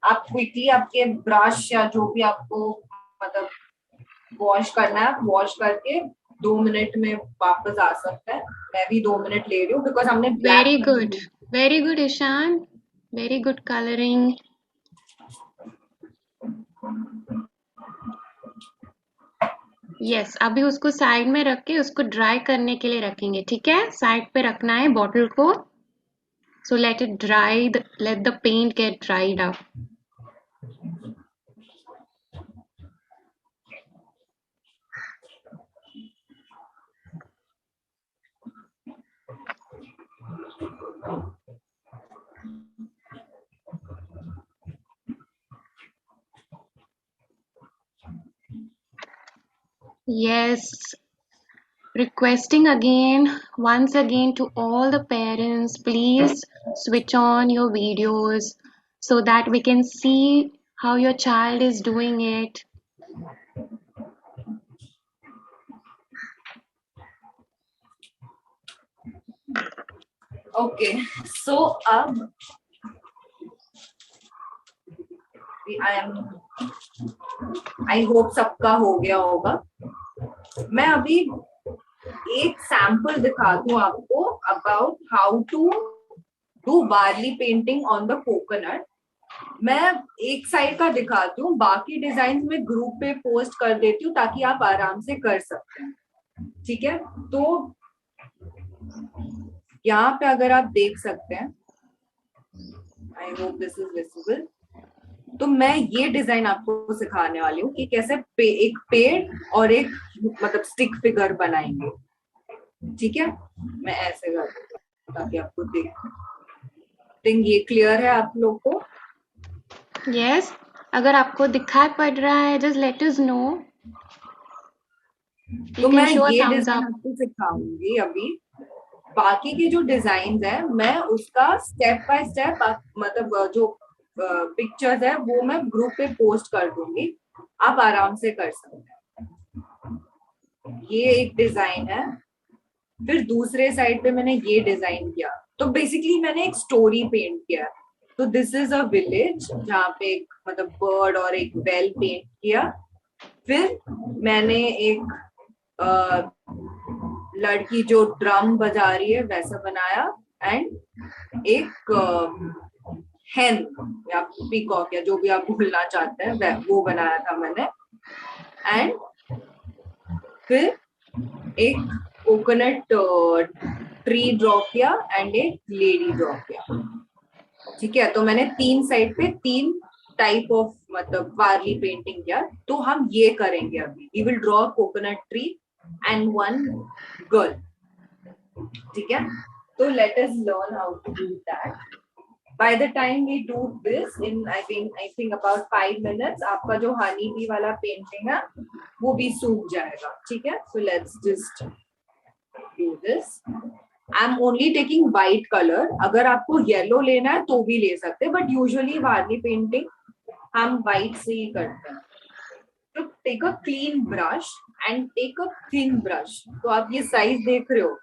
आप क्विकली आपके ब्रश या जो भी आपको मतलब वॉश करना है वॉश करके 2 मिनट में वापस आ सकता है। मैं भी 2 मिनट ले रही हूँ बिकॉज हमने Very good, Ishan. Very good coloring. Yes, अभी उसको साइड में रख के उसको ड्राई करने के लिए रखेंगे, ठीक है? साइड पे रखना है बॉटल को। So let it dry, let the paint get dried up. Yes, requesting once again to all the parents, please switch on your videos so that we can see how your child is doing it. Okay, so अब I hope सबका हो गया होगा. मैं अभी एक सैंपल दिखाती हूँ आपको about how to do barley painting on the coconut. मैं एक साइड का दिखाती हूँ, बाकी डिजाइन में ग्रुप पे पोस्ट कर देती हूँ ताकि आप आराम से कर सकते हैं. ठीक है, तो यहाँ पे अगर आप देख सकते हैं, I hope this is visible. तो मैं ये डिजाइन आपको सिखाने वाली हूँ कि कैसे एक पेड़ और एक मतलब स्टिक फिगर बनाएंगे. ठीक है, मैं ऐसे कर ताकि आपको देख थिंक ये क्लियर है आप लोग को. Yes, अगर आपको दिखाई पड़ रहा है, just let us know. तो You मैं can show a ये thumbs डिजाइन up. आपको सिखाऊंगी अभी. बाकी के जो डिजाइन है मैं उसका स्टेप बाय स्टेप मतलब जो पिक्चर्स है वो मैं ग्रुप पे पोस्ट कर दूंगी, आप आराम से कर सकते हैं. ये एक डिजाइन है. फिर दूसरे साइड पे मैंने ये डिजाइन किया. तो बेसिकली मैंने एक स्टोरी पेंट किया. तो दिस इज अ विलेज जहाँ पे एक मतलब बर्ड और एक बेल पेंट किया. फिर मैंने एक लड़की जो ड्रम बजा रही है वैसा बनाया. एंड एक हेन या पीकॉक या जो भी आप बोलना चाहते हैं वो बनाया था मैंने. एंड फिर एक कोकोनट ट्री ड्रॉ किया एंड एक लेडी ड्रॉ किया. ठीक है, तो मैंने तीन साइड पे तीन टाइप ऑफ मतलब वार्ली पेंटिंग किया. तो हम ये करेंगे अभी. We will draw coconut tree and one girl. ठीक है, तो let us learn how to do that. By the time we do this in I think about 5 minutes आपका जो हनी बी वाला पेंटिंग है वो भी सूख जाएगा. ठीक है, so let's just do this. I'm only taking white color. अगर आपको येलो लेना है तो भी ले सकते हैं, बट यूजुअली वार्ली पेंटिंग हम व्हाइट से ही करते हैं. तो take a clean brush and take a thin brush. तो आप ये साइज देख रहे हो,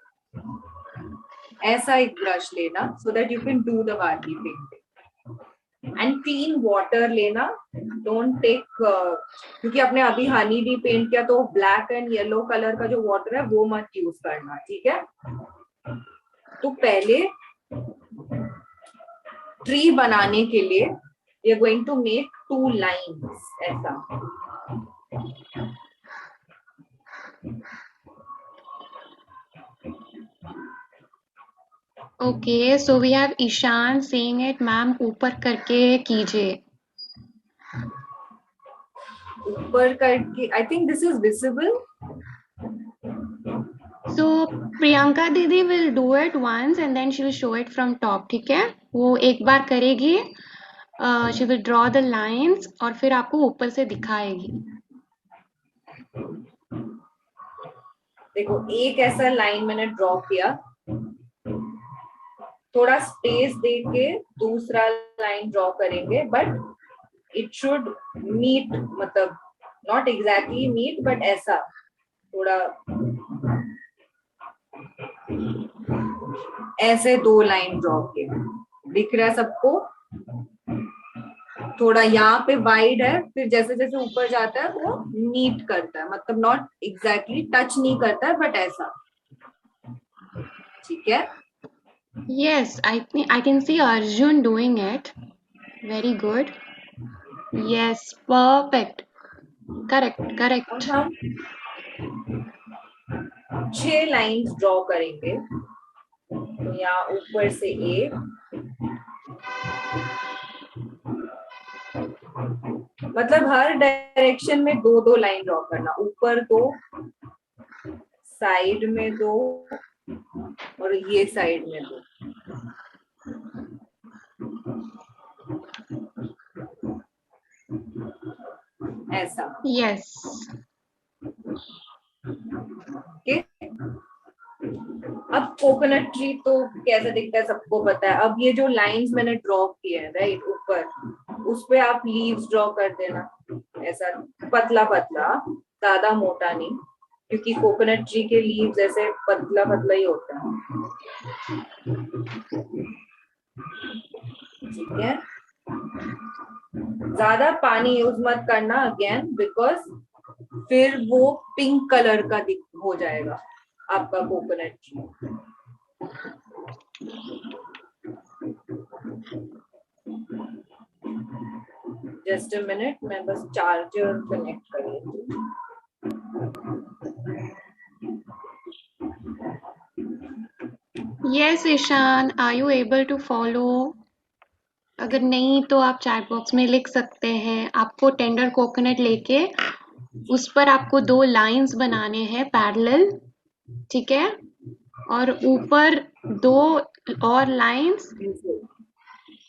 ऐसा एक ब्रश लेना सो that you can do the Warli painting. And clean water लेना. डोंट टेक क्योंकि आपने अभी हनी बी पेंट किया तो ब्लैक एंड येलो कलर का जो वाटर है वो मत यूज करना. ठीक है, तो पहले ट्री बनाने के लिए we are going to make 2 lines. ऐसा Okay, so we have Ishan saying it, ma'am ऊपर करके कीजिए. ऊपर करके I think this is visible. So Priyanka दीदी will do it once and then she will show it from top. ठीक है, वो एक बार करेगी. She will draw the lines और फिर आपको ऊपर से दिखाएगी. देखो एक ऐसा लाइन मैंने ड्रॉ किया, थोड़ा स्पेस देके दूसरा लाइन ड्रॉ करेंगे, बट इट शुड मीट मतलब नॉट एग्जैक्टली मीट बट ऐसा थोड़ा ऐसे 2 लाइन ड्रॉ किए. दिख रहा है सबको? थोड़ा यहाँ पे वाइड है, फिर जैसे जैसे ऊपर जाता है वो नीट करता है, मतलब नॉट एग्जैक्टली टच नहीं करता है बट ऐसा. ठीक है, Yes, I can see Arjun doing it. Very good. Yes, perfect. Correct, correct. अब हम 6 लाइंस ड्रॉ करेंगे. तो यहाँ ऊपर से एक, मतलब हर डायरेक्शन में 2-2 लाइन ड्रॉ करना. ऊपर 2, साइड में 2 और ये साइड में 2. ऐसा. Yes. ओके, अब कोकोनट ट्री तो कैसा दिखता है सबको पता है. अब ये जो लाइंस मैंने ड्रॉ किए हैं राइट ऊपर, उस पे आप लीव्स ड्रॉ कर देना, ऐसा पतला पतला, ज्यादा मोटा नहीं, क्योंकि कोकोनट ट्री के लीव्स ऐसे पतला पतला ही होता है। ठीक है, ज्यादा पानी यूज मत करना अगेन, बिकॉज फिर वो पिंक कलर का हो जाएगा आपका coconut tree. Just a minute, मैं बस चार्जर कनेक्ट कर लेती हूँ। Yes, Ishan, are you able to follow? अगर नहीं तो आप चैट बॉक्स में लिख सकते हैं। आपको टेंडर कोकोनट लेके उस पर आपको 2 लाइंस बनाने हैं पैरेलल, ठीक है? और ऊपर 2 और लाइंस,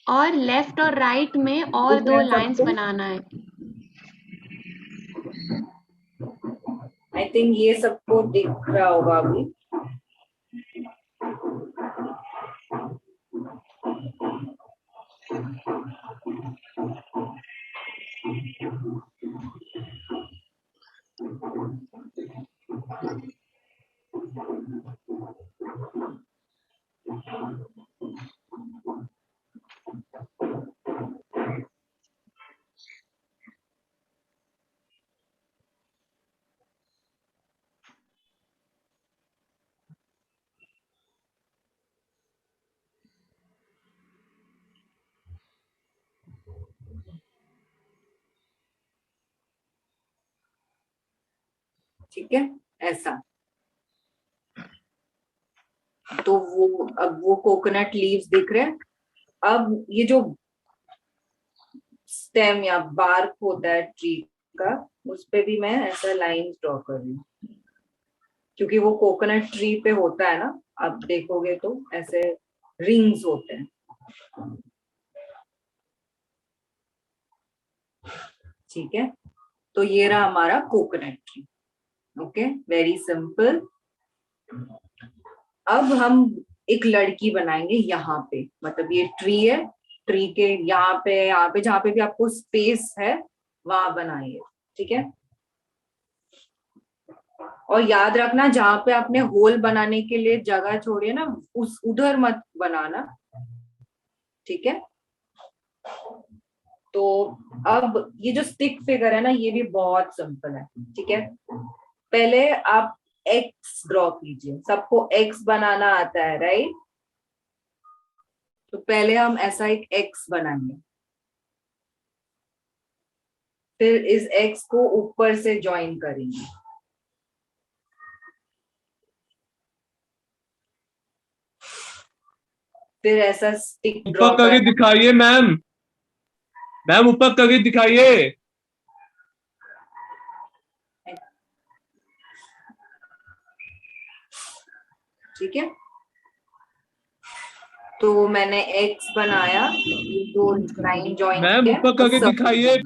और लेफ्ट और राइट में और 2 लाइंस बनाना है। आई थिंक ये सबको दिख रहा होगा अभी। ठीक है, ऐसा। तो वो अब वो कोकोनट लीव्स दिख रहे हैं। अब ये जो स्टेम या बार्क होता है ट्री का, उस पे भी मैं ऐसा लाइंस ड्रॉ कर रही हूँ, क्योंकि वो कोकोनट ट्री पे होता है ना, आप देखोगे तो ऐसे रिंग्स होते हैं। ठीक है, तो ये रहा हमारा coconut tree. Okay, very simple. अब हम एक लड़की बनाएंगे यहाँ पे, मतलब ये ट्री है, ट्री के यहाँ पे जहाँ पे भी आपको स्पेस है वहां बनाइए। ठीक है, और याद रखना जहां पे आपने होल बनाने के लिए जगह छोड़ी है ना, उस उधर मत बनाना। ठीक है, तो अब ये जो स्टिक फिगर है ना, ये भी बहुत सिंपल है। ठीक है, पहले आप एक्स ड्रॉ कीजिए। सबको एक्स बनाना आता है, राइट? तो पहले हम ऐसा एक एक्स बनाएंगे, फिर इस एक्स को ऊपर से ज्वाइन करेंगे, फिर ऐसा स्टिक ड्रॉ ऊपर करके करना। दिखाइए मैम, मैम ऊपर करके दिखाइए। ठीक है, तो मैंने एक्स बनाया, दो लाइन ज्वाइन मैम किया ऊपर और करके सब। दिखाइए।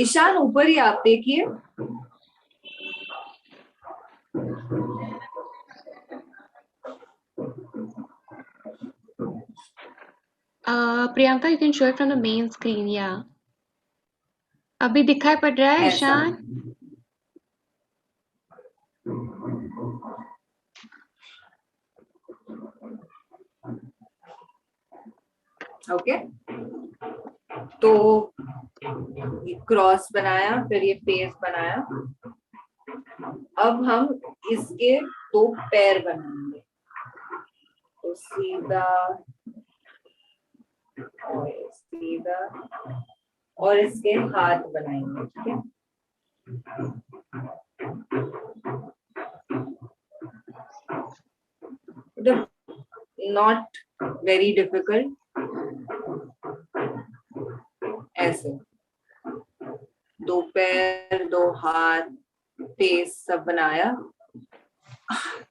ईशान ऊपर ही आप देखिए। Priyanka, you can show it from the main screen, yeah. अभी दिखाई पड़ रहा है ऐसा ईशान? ओके, तो ये क्रॉस बनाया, फिर ये फेस बनाया। अब हम इसके दो पैर बनाएंगे, तो सीधा और सीधा, और इसके हाथ बनाएंगे। ठीक है, नॉट वेरी डिफिकल्ट। ऐसे दो पैर, दो हाथ, फेस सब बनाया।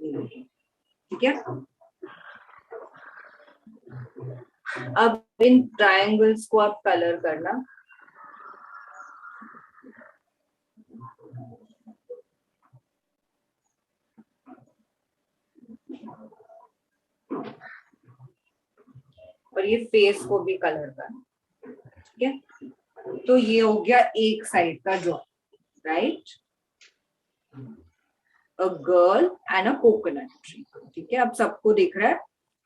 ठीक है, अब इन ट्रायंगल्स को आप कलर करना। और ये फेस को भी कलर करना, ठीक है। तो ये हो गया एक साइड का job, right. A girl and a coconut tree, ठीक है। अब सबको दिख रहा है।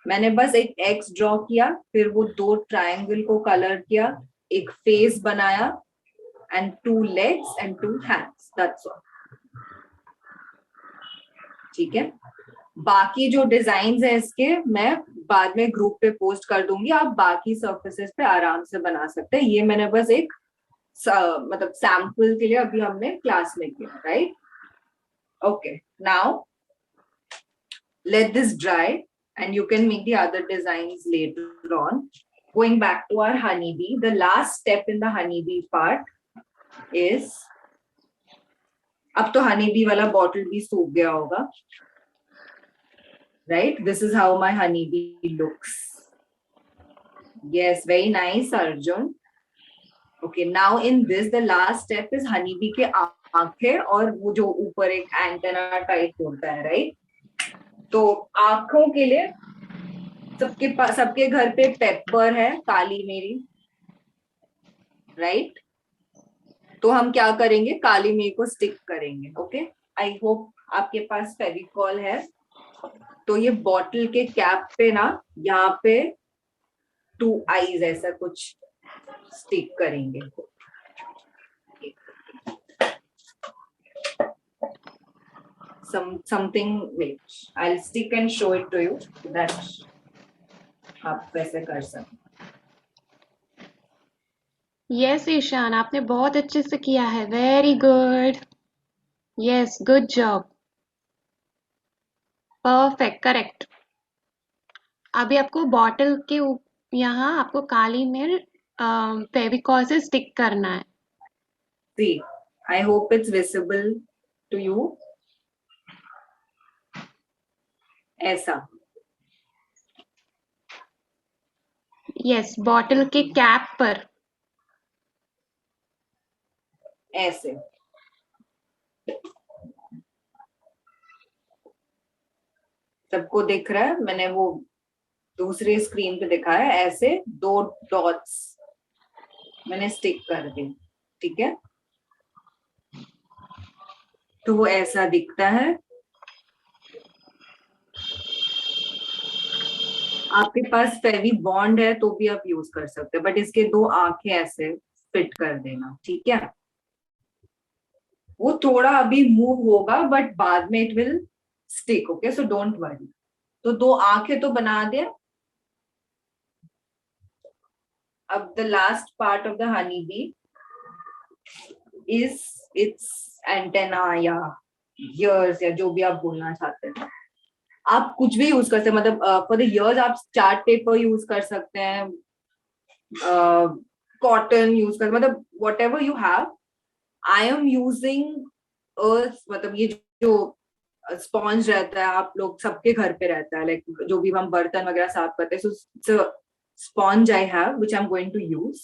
मैंने बस एक एक्स ड्रॉ किया, फिर वो दो ट्रायंगल को कलर किया, एक फेस बनाया and 2 legs and 2 hands, that's all, ठीक है। बाकी जो डिजाइन है इसके मैं बाद में ग्रुप पे पोस्ट कर दूंगी, आप बाकी सर्फेसेस पे आराम से बना सकते हैं। ये मैंने बस एक मतलब सैंपल के लिए अभी हमने क्लास में किया, right. Okay, now let this dry and you can make the other designs later on. Going back to our honeybee, the last step in the honeybee part is, अब तो honeybee वाला bottle भी सूख गया होगा, right? This is how my honeybee looks. Yes, very nice, Arjun. Okay, now in this, the last step is honeybee के आंखें और वो जो ऊपर एक antenna type होता है, right? तो आंखों के लिए सबके पास, सबके घर पे पेपर है, काली मिरी, राइट। तो हम क्या करेंगे, काली मिरी को स्टिक करेंगे। ओके, आई होप आपके पास फेविकॉल है। तो ये बॉटल के कैप पे ना, यहाँ पे 2 eyes ऐसा कुछ स्टिक करेंगे। something, wait, I'll stick and show it to you that आप वैसे कर सकते। यस ईशान, आपने बहुत अच्छे से किया है, very good. Yes, good job, perfect, correct. अभी आपको बॉटल के यहाँ आपको काली मिर्च फेविकॉल से स्टिक करना है। See, I hope it's visible to you. ऐसा, यस, बॉटल के कैप पर। ऐसे, सबको दिख रहा है। मैंने वो दूसरी स्क्रीन पे दिखाया, ऐसे 2 डॉट्स मैंने स्टिक कर दी, ठीक है। तो वो ऐसा दिखता है। आपके पास फेवी बॉन्ड है तो भी आप यूज कर सकते हैं, बट इसके 2 आंखें ऐसे फिट कर देना, ठीक है। वो थोड़ा अभी मूव होगा बट बाद में it will stick, okay, so don't worry. तो 2 आंखें तो बना दे। अब the last part of the honey bee is it's antenna या ईयर्स या जो भी आप बोलना चाहते हैं। आप कुछ भी यूज कर सकते हैं, मतलब फॉर द ईयर्स आप चार्ट पेपर यूज कर सकते हैं, कॉटन यूज कर, मतलब what ever you have. I am using मतलब ये जो स्पॉन्ज रहता है, आप लोग सबके घर पे रहता है, लाइक जो भी हम बर्तन वगैरह साफ करते हैं, so sponge I have which I am going to use.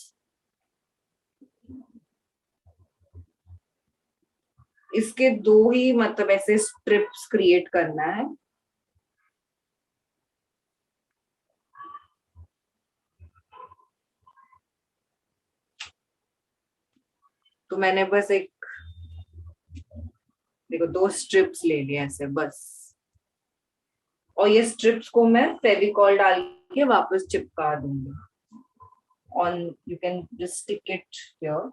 इसके 2 ही मतलब ऐसे स्ट्रिप्स क्रिएट करना है। तो मैंने बस एक, देखो 2 स्ट्रिप्स ले लिए ऐसे बस, और ये स्ट्रिप्स को मैं फेविकॉल डाल के वापस चिपका दूंगी। On, you can just stick it here.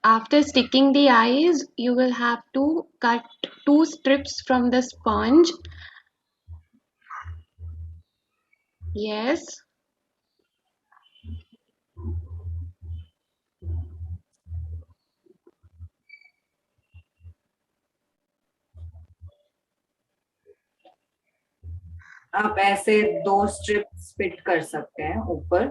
After sticking the eyes, you will have to cut 2 strips from the sponge. Yes. आप ऐसे 2 स्ट्रिप्स फिट कर सकते हैं ऊपर।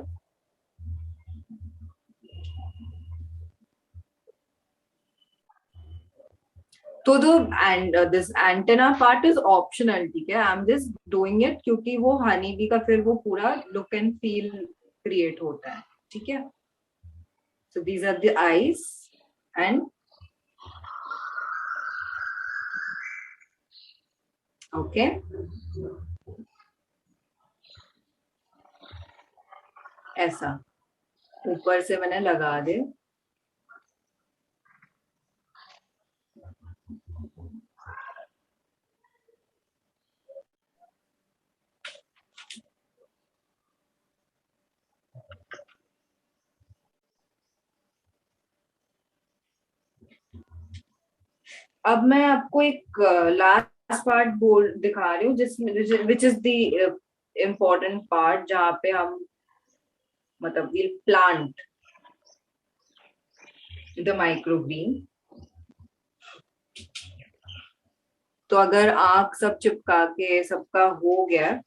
तो this antenna part is optional, ठीक है? I'm just doing it क्योंकि वो हनी बी का फिर वो पूरा look and feel create होता है, ठीक है? So these are the eyes and okay. ऐसा ऊपर से मैंने लगा दे. अब मैं आपको एक लास्ट पार्ट बोल दिखा रही हूँ जिसमें which is the important part जहाँ पे हम मतलब विल प्लांट द माइक्रोग्रीन. तो अगर आंख सब चिपका के सबका हो गया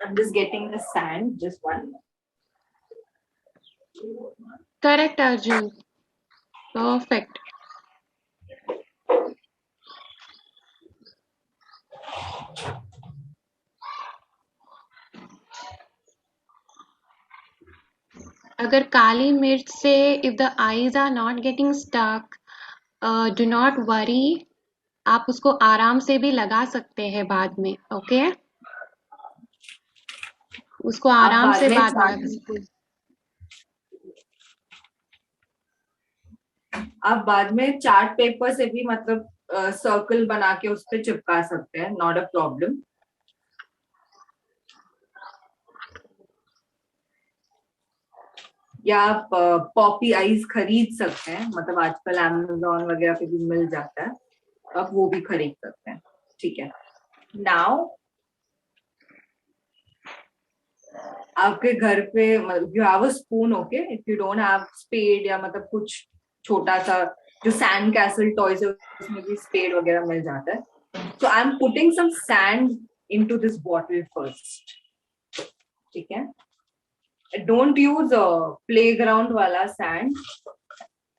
I'm just getting the sand, just one. Correct, Arjun. Perfect. अगर काली मिर्च से if the eyes are not getting stuck, do not worry. आप उसको आराम से भी लगा सकते हैं बाद में, ओके? उसको आराम से बाद में लगा सकते हैं. आप बाद में चार्ट पेपर से भी मतलब सर्कल बना के उस पर चिपका सकते हैं, नॉट अ प्रॉब्लम. या आप पॉपी आइज खरीद सकते हैं, मतलब आजकल अमेज़न वगैरह पे भी मिल जाता है, आप वो भी खरीद सकते हैं, ठीक है. नाउ आपके घर पे you have a spoon, okay? If you don't have spade या मतलब कुछ छोटा सा जो सैंड कैसल टॉयज है उसमें भी स्पेड वगैरह मिल जाता है. So I am putting some sand into this bottle first, ठीक है? डोंट यूज प्लेग्राउंड वाला सैंड.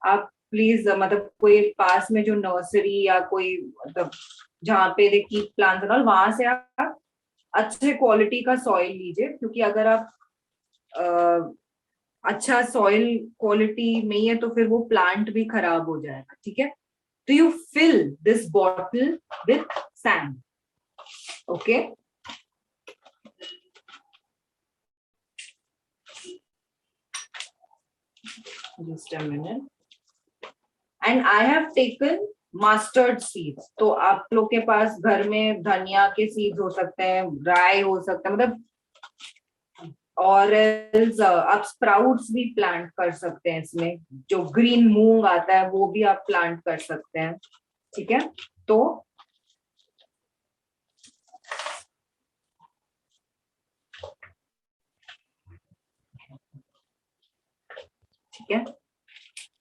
आप प्लीज मतलब कोई पास में जो नर्सरी या कोई मतलब जहाँ पे दे कीप प्लांट्स और वहां से आप अच्छे क्वालिटी का सॉइल लीजिए, क्योंकि अगर आप अच्छा सॉइल क्वालिटी नहीं है तो फिर वो प्लांट भी खराब हो जाएगा, ठीक है? तो you fill this bottle with sand, okay? Just a minute. And I have taken mustard seeds. तो आप लोग के पास घर में धनिया के सीड्स हो सकते हैं, राई हो सकता है, मतलब और आप स्प्राउट्स भी प्लांट कर सकते हैं. इसमें जो ग्रीन मूंग आता है वो भी आप प्लांट कर सकते हैं, ठीक है? तो ठीक है,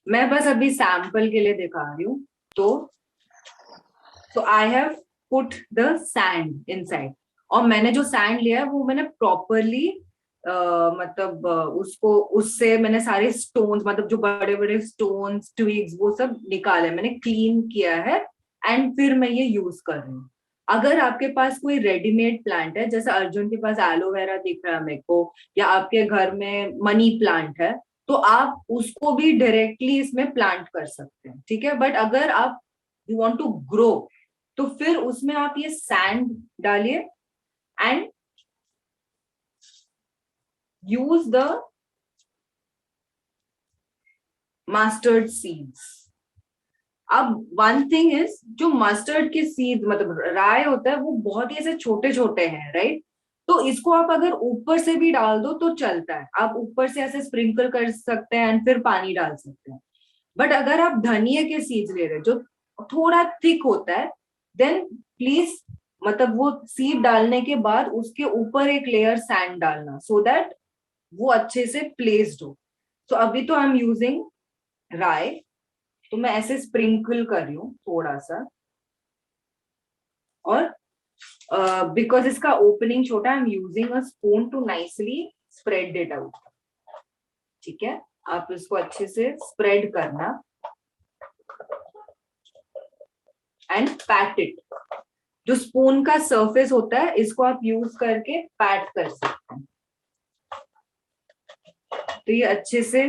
मैं बस अभी सैंपल के लिए दिखा रही हूँ. तो I have put the sand inside, और मैंने जो सैंड लिया है वो मैंने प्रॉपरली मतलब उसको उससे मैंने सारे स्टोन्स मतलब जो बड़े बड़े स्टोन्स ट्विग्स वो सब निकाले, मैंने क्लीन किया है एंड फिर मैं ये यूज कर रही हूँ. अगर आपके पास कोई रेडीमेड प्लांट है, जैसे अर्जुन के पास एलोवेरा दिख रहा है मेरे को, या आपके घर में मनी प्लांट है, तो आप उसको भी डायरेक्टली इसमें प्लांट कर सकते हैं, ठीक है? बट अगर आप यू वांट टू ग्रो तो फिर उसमें आप ये सैंड डालिए and use the mustard seeds. अब वन थिंग इज, जो मस्टर्ड के सीड्स मतलब राय होता है वो बहुत ही ऐसे छोटे छोटे हैं, राइट? तो इसको आप अगर ऊपर से भी डाल दो तो चलता है, आप ऊपर से ऐसे स्प्रिंकल कर सकते हैं एंड फिर पानी डाल सकते हैं. बट अगर आप धनिया के सीड्स ले रहे हो जो थोड़ा थिक होता है, देन प्लीज मतलब वो सीड डालने के बाद उसके ऊपर एक लेयर सैंड डालना, सो दैट वो अच्छे से प्लेस्ड हो. तो अभी तो आई एम यूजिंग राय, तो मैं ऐसे स्प्रिंकल कर रही हूँ थोड़ा सा, और बिकॉज इसका ओपनिंग छोटा, I am using a spoon to nicely spread it out. ठीक है, आप इसको अच्छे से स्प्रेड करना एंड पैट इट. जो स्पून का सरफेस होता है इसको आप यूज करके पैट कर सकते हैं. तो ये अच्छे से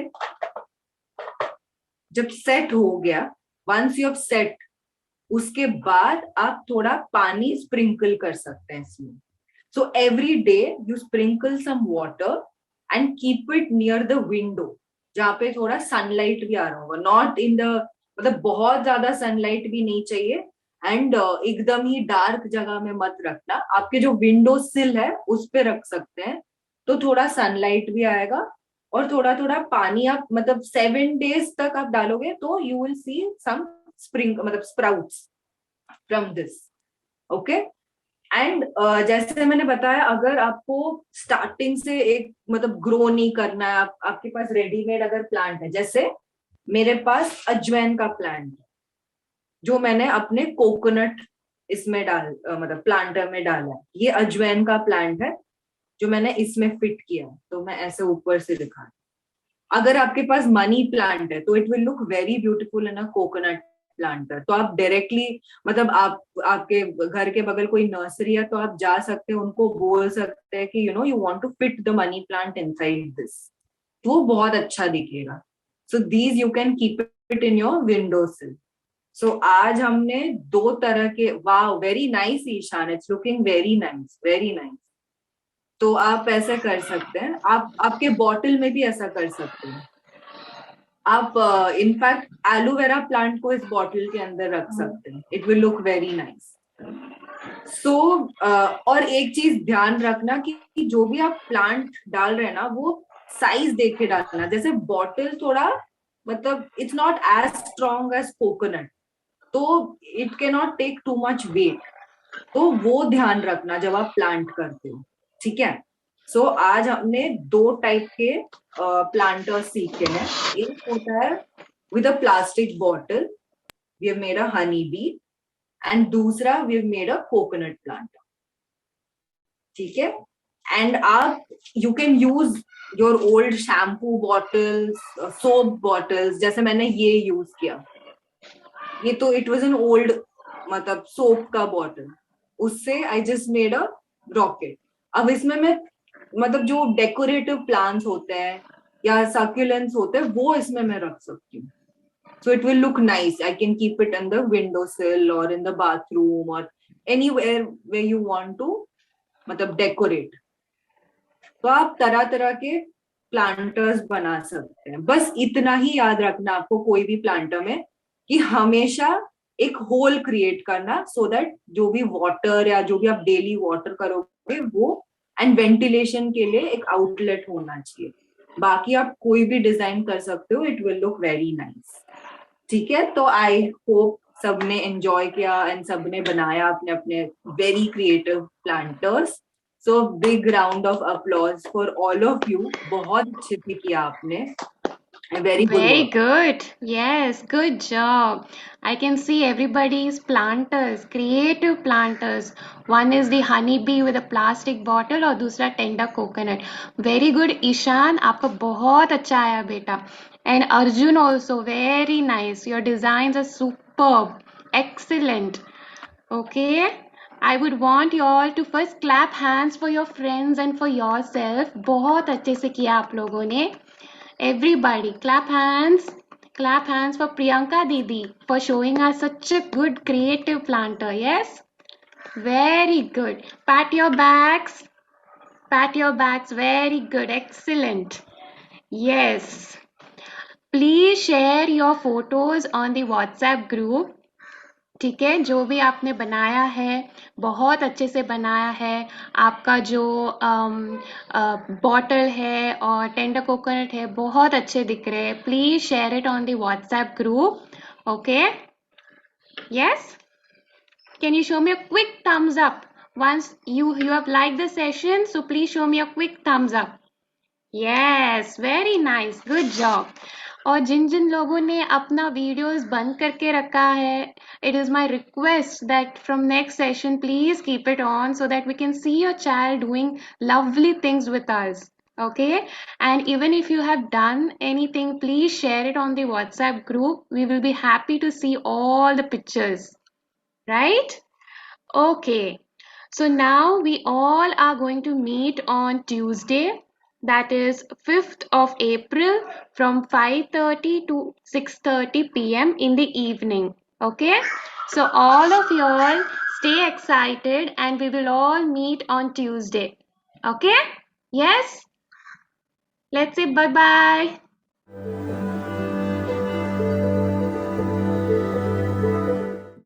जब सेट हो गया, वंस यू हैव सेट, उसके बाद आप थोड़ा पानी स्प्रिंकल कर सकते हैं इसमें. So every day you sprinkle some water and keep it near the window, जहाँ पे थोड़ा सनलाइट भी आ रहा होगा. नॉट इन द, मतलब बहुत ज्यादा सनलाइट भी नहीं चाहिए, एंड एकदम ही डार्क जगह में मत रखना. आपके जो विंडो सिल है उस पे रख सकते हैं, तो थोड़ा सनलाइट भी आएगा. और थोड़ा थोड़ा पानी आप, मतलब 7 days तक आप डालोगे तो you will see some spring, मतलब sprouts from this. Okay. And जैसे मैंने बताया, अगर आपको स्टार्टिंग से एक, मतलब ग्रो नहीं करना है, आपके पास रेडीमेड अगर प्लांट है, जैसे मेरे पास अजवाइन का प्लांट है जो मैंने अपने कोकोनट इसमें मतलब प्लांटर में डाला है. ये अजवाइन का प्लांट है जो मैंने इसमें फिट किया है, तो मैं ऐसे ऊपर से दिखा रही हूं. अगर आपके पास मनी प्लांट है तो it will look very beautiful in a coconut planter. तो आप डायरेक्टली, मतलब आपके घर के बगल कोई नर्सरी है तो आप जा सकते हैं, उनको बोल सकते हैं कि you want to fit the money plant inside this, तो वो बहुत अच्छा दिखेगा. So these you can keep it in your window sill. सो आज हमने 2 तरह के, wow very nice Ishan, it's looking very nice, very nice. तो आप ऐसा कर सकते हैं, आप आपके बॉटल में भी ऐसा कर सकते हैं. आप इनफैक्ट एलोवेरा प्लांट को इस बॉटल के अंदर रख सकते हैं, it will look very nice. So और एक चीज ध्यान रखना कि जो भी आप प्लांट डाल रहे हैं ना, वो साइज देख के डालना. जैसे बॉटल थोड़ा, मतलब it's not as strong as coconut, तो it can not take too much weight, तो वो ध्यान रखना जब आप प्लांट करते हो. ठीक है. सो आज हमने 2 टाइप के प्लांटर्स सीखे हैं. एक होता है with a plastic bottle, we have made a honey bee, and दूसरा we have made a coconut plant. ठीक है. एंड आप, you can use your old shampoo bottles, soap bottles, जैसे मैंने ये यूज किया. ये तो इट वाज एन ओल्ड, मतलब सोप का बॉटल, उससे I just made a rocket. अब इसमें मैं, मतलब जो डेकोरेटिव प्लांट्स होते हैं या सक्यूलेंट्स होते हैं वो इसमें मैं रख सकती हूँ. So it will look nice. I can keep it in the window sill और इन द बाथरूम और anywhere way you want to, मतलब डेकोरेट. तो आप तरह तरह के प्लांटर्स बना सकते हैं. बस इतना ही याद रखना आपको कोई भी प्लांटर में, कि हमेशा एक होल क्रिएट करना, सो दैट जो भी वाटर या जो भी आप डेली वाटर करोगे वो, एंड वेंटिलेशन के लिए एक आउटलेट होना चाहिए. बाकी आप कोई भी डिजाइन कर सकते हो, it will look very nice. ठीक है. तो आई होप सबने एंजॉय किया एंड सबने बनाया अपने अपने very creative planters. So big round of applause for all of you. बहुत अच्छे से किया आपने, very good Very work. good. Yes, good job. I can see everybody's planters, creative planters. One is the honeybee with a plastic bottle और दूसरा tender coconut. Very good, Ishan. आपका बहुत अच्छा आया बेटा. And Arjun also, very nice. Your designs are superb. Excellent. Okay. I would want you all to first clap hands for your friends and for yourself. बहुत अच्छे से किया आप लोगों ने. Everybody, clap hands for Priyanka Didi for showing us such a good creative planter. Yes, very good. Pat your backs. Very good, excellent. Yes, please share your photos on the WhatsApp group. ठीक है, जो भी आपने बनाया है बहुत अच्छे से बनाया है. आपका जो बॉटल है और टेंडर कोकोनट है बहुत अच्छे दिख रहे हैं. Please share it on the WhatsApp group. Okay. Yes. Can you show me a quick thumbs up once you have liked the session? So please show me a quick thumbs up. Yes, very nice. Good job. और जिन जिन लोगों ने अपना वीडियोस बंद करके रखा है, it is my request that from next session please keep it on so that we can see your child doing lovely things with us. Okay, and even if you have done anything, please share it on the WhatsApp group. We will be happy to see all the pictures, right? Okay, so now we all are going to meet on Tuesday, that is 5th of April from 5:30 to 6:30 p.m. in the evening. Okay, so all of you all stay excited and we will all meet on Tuesday. Okay, yes, let's say bye bye.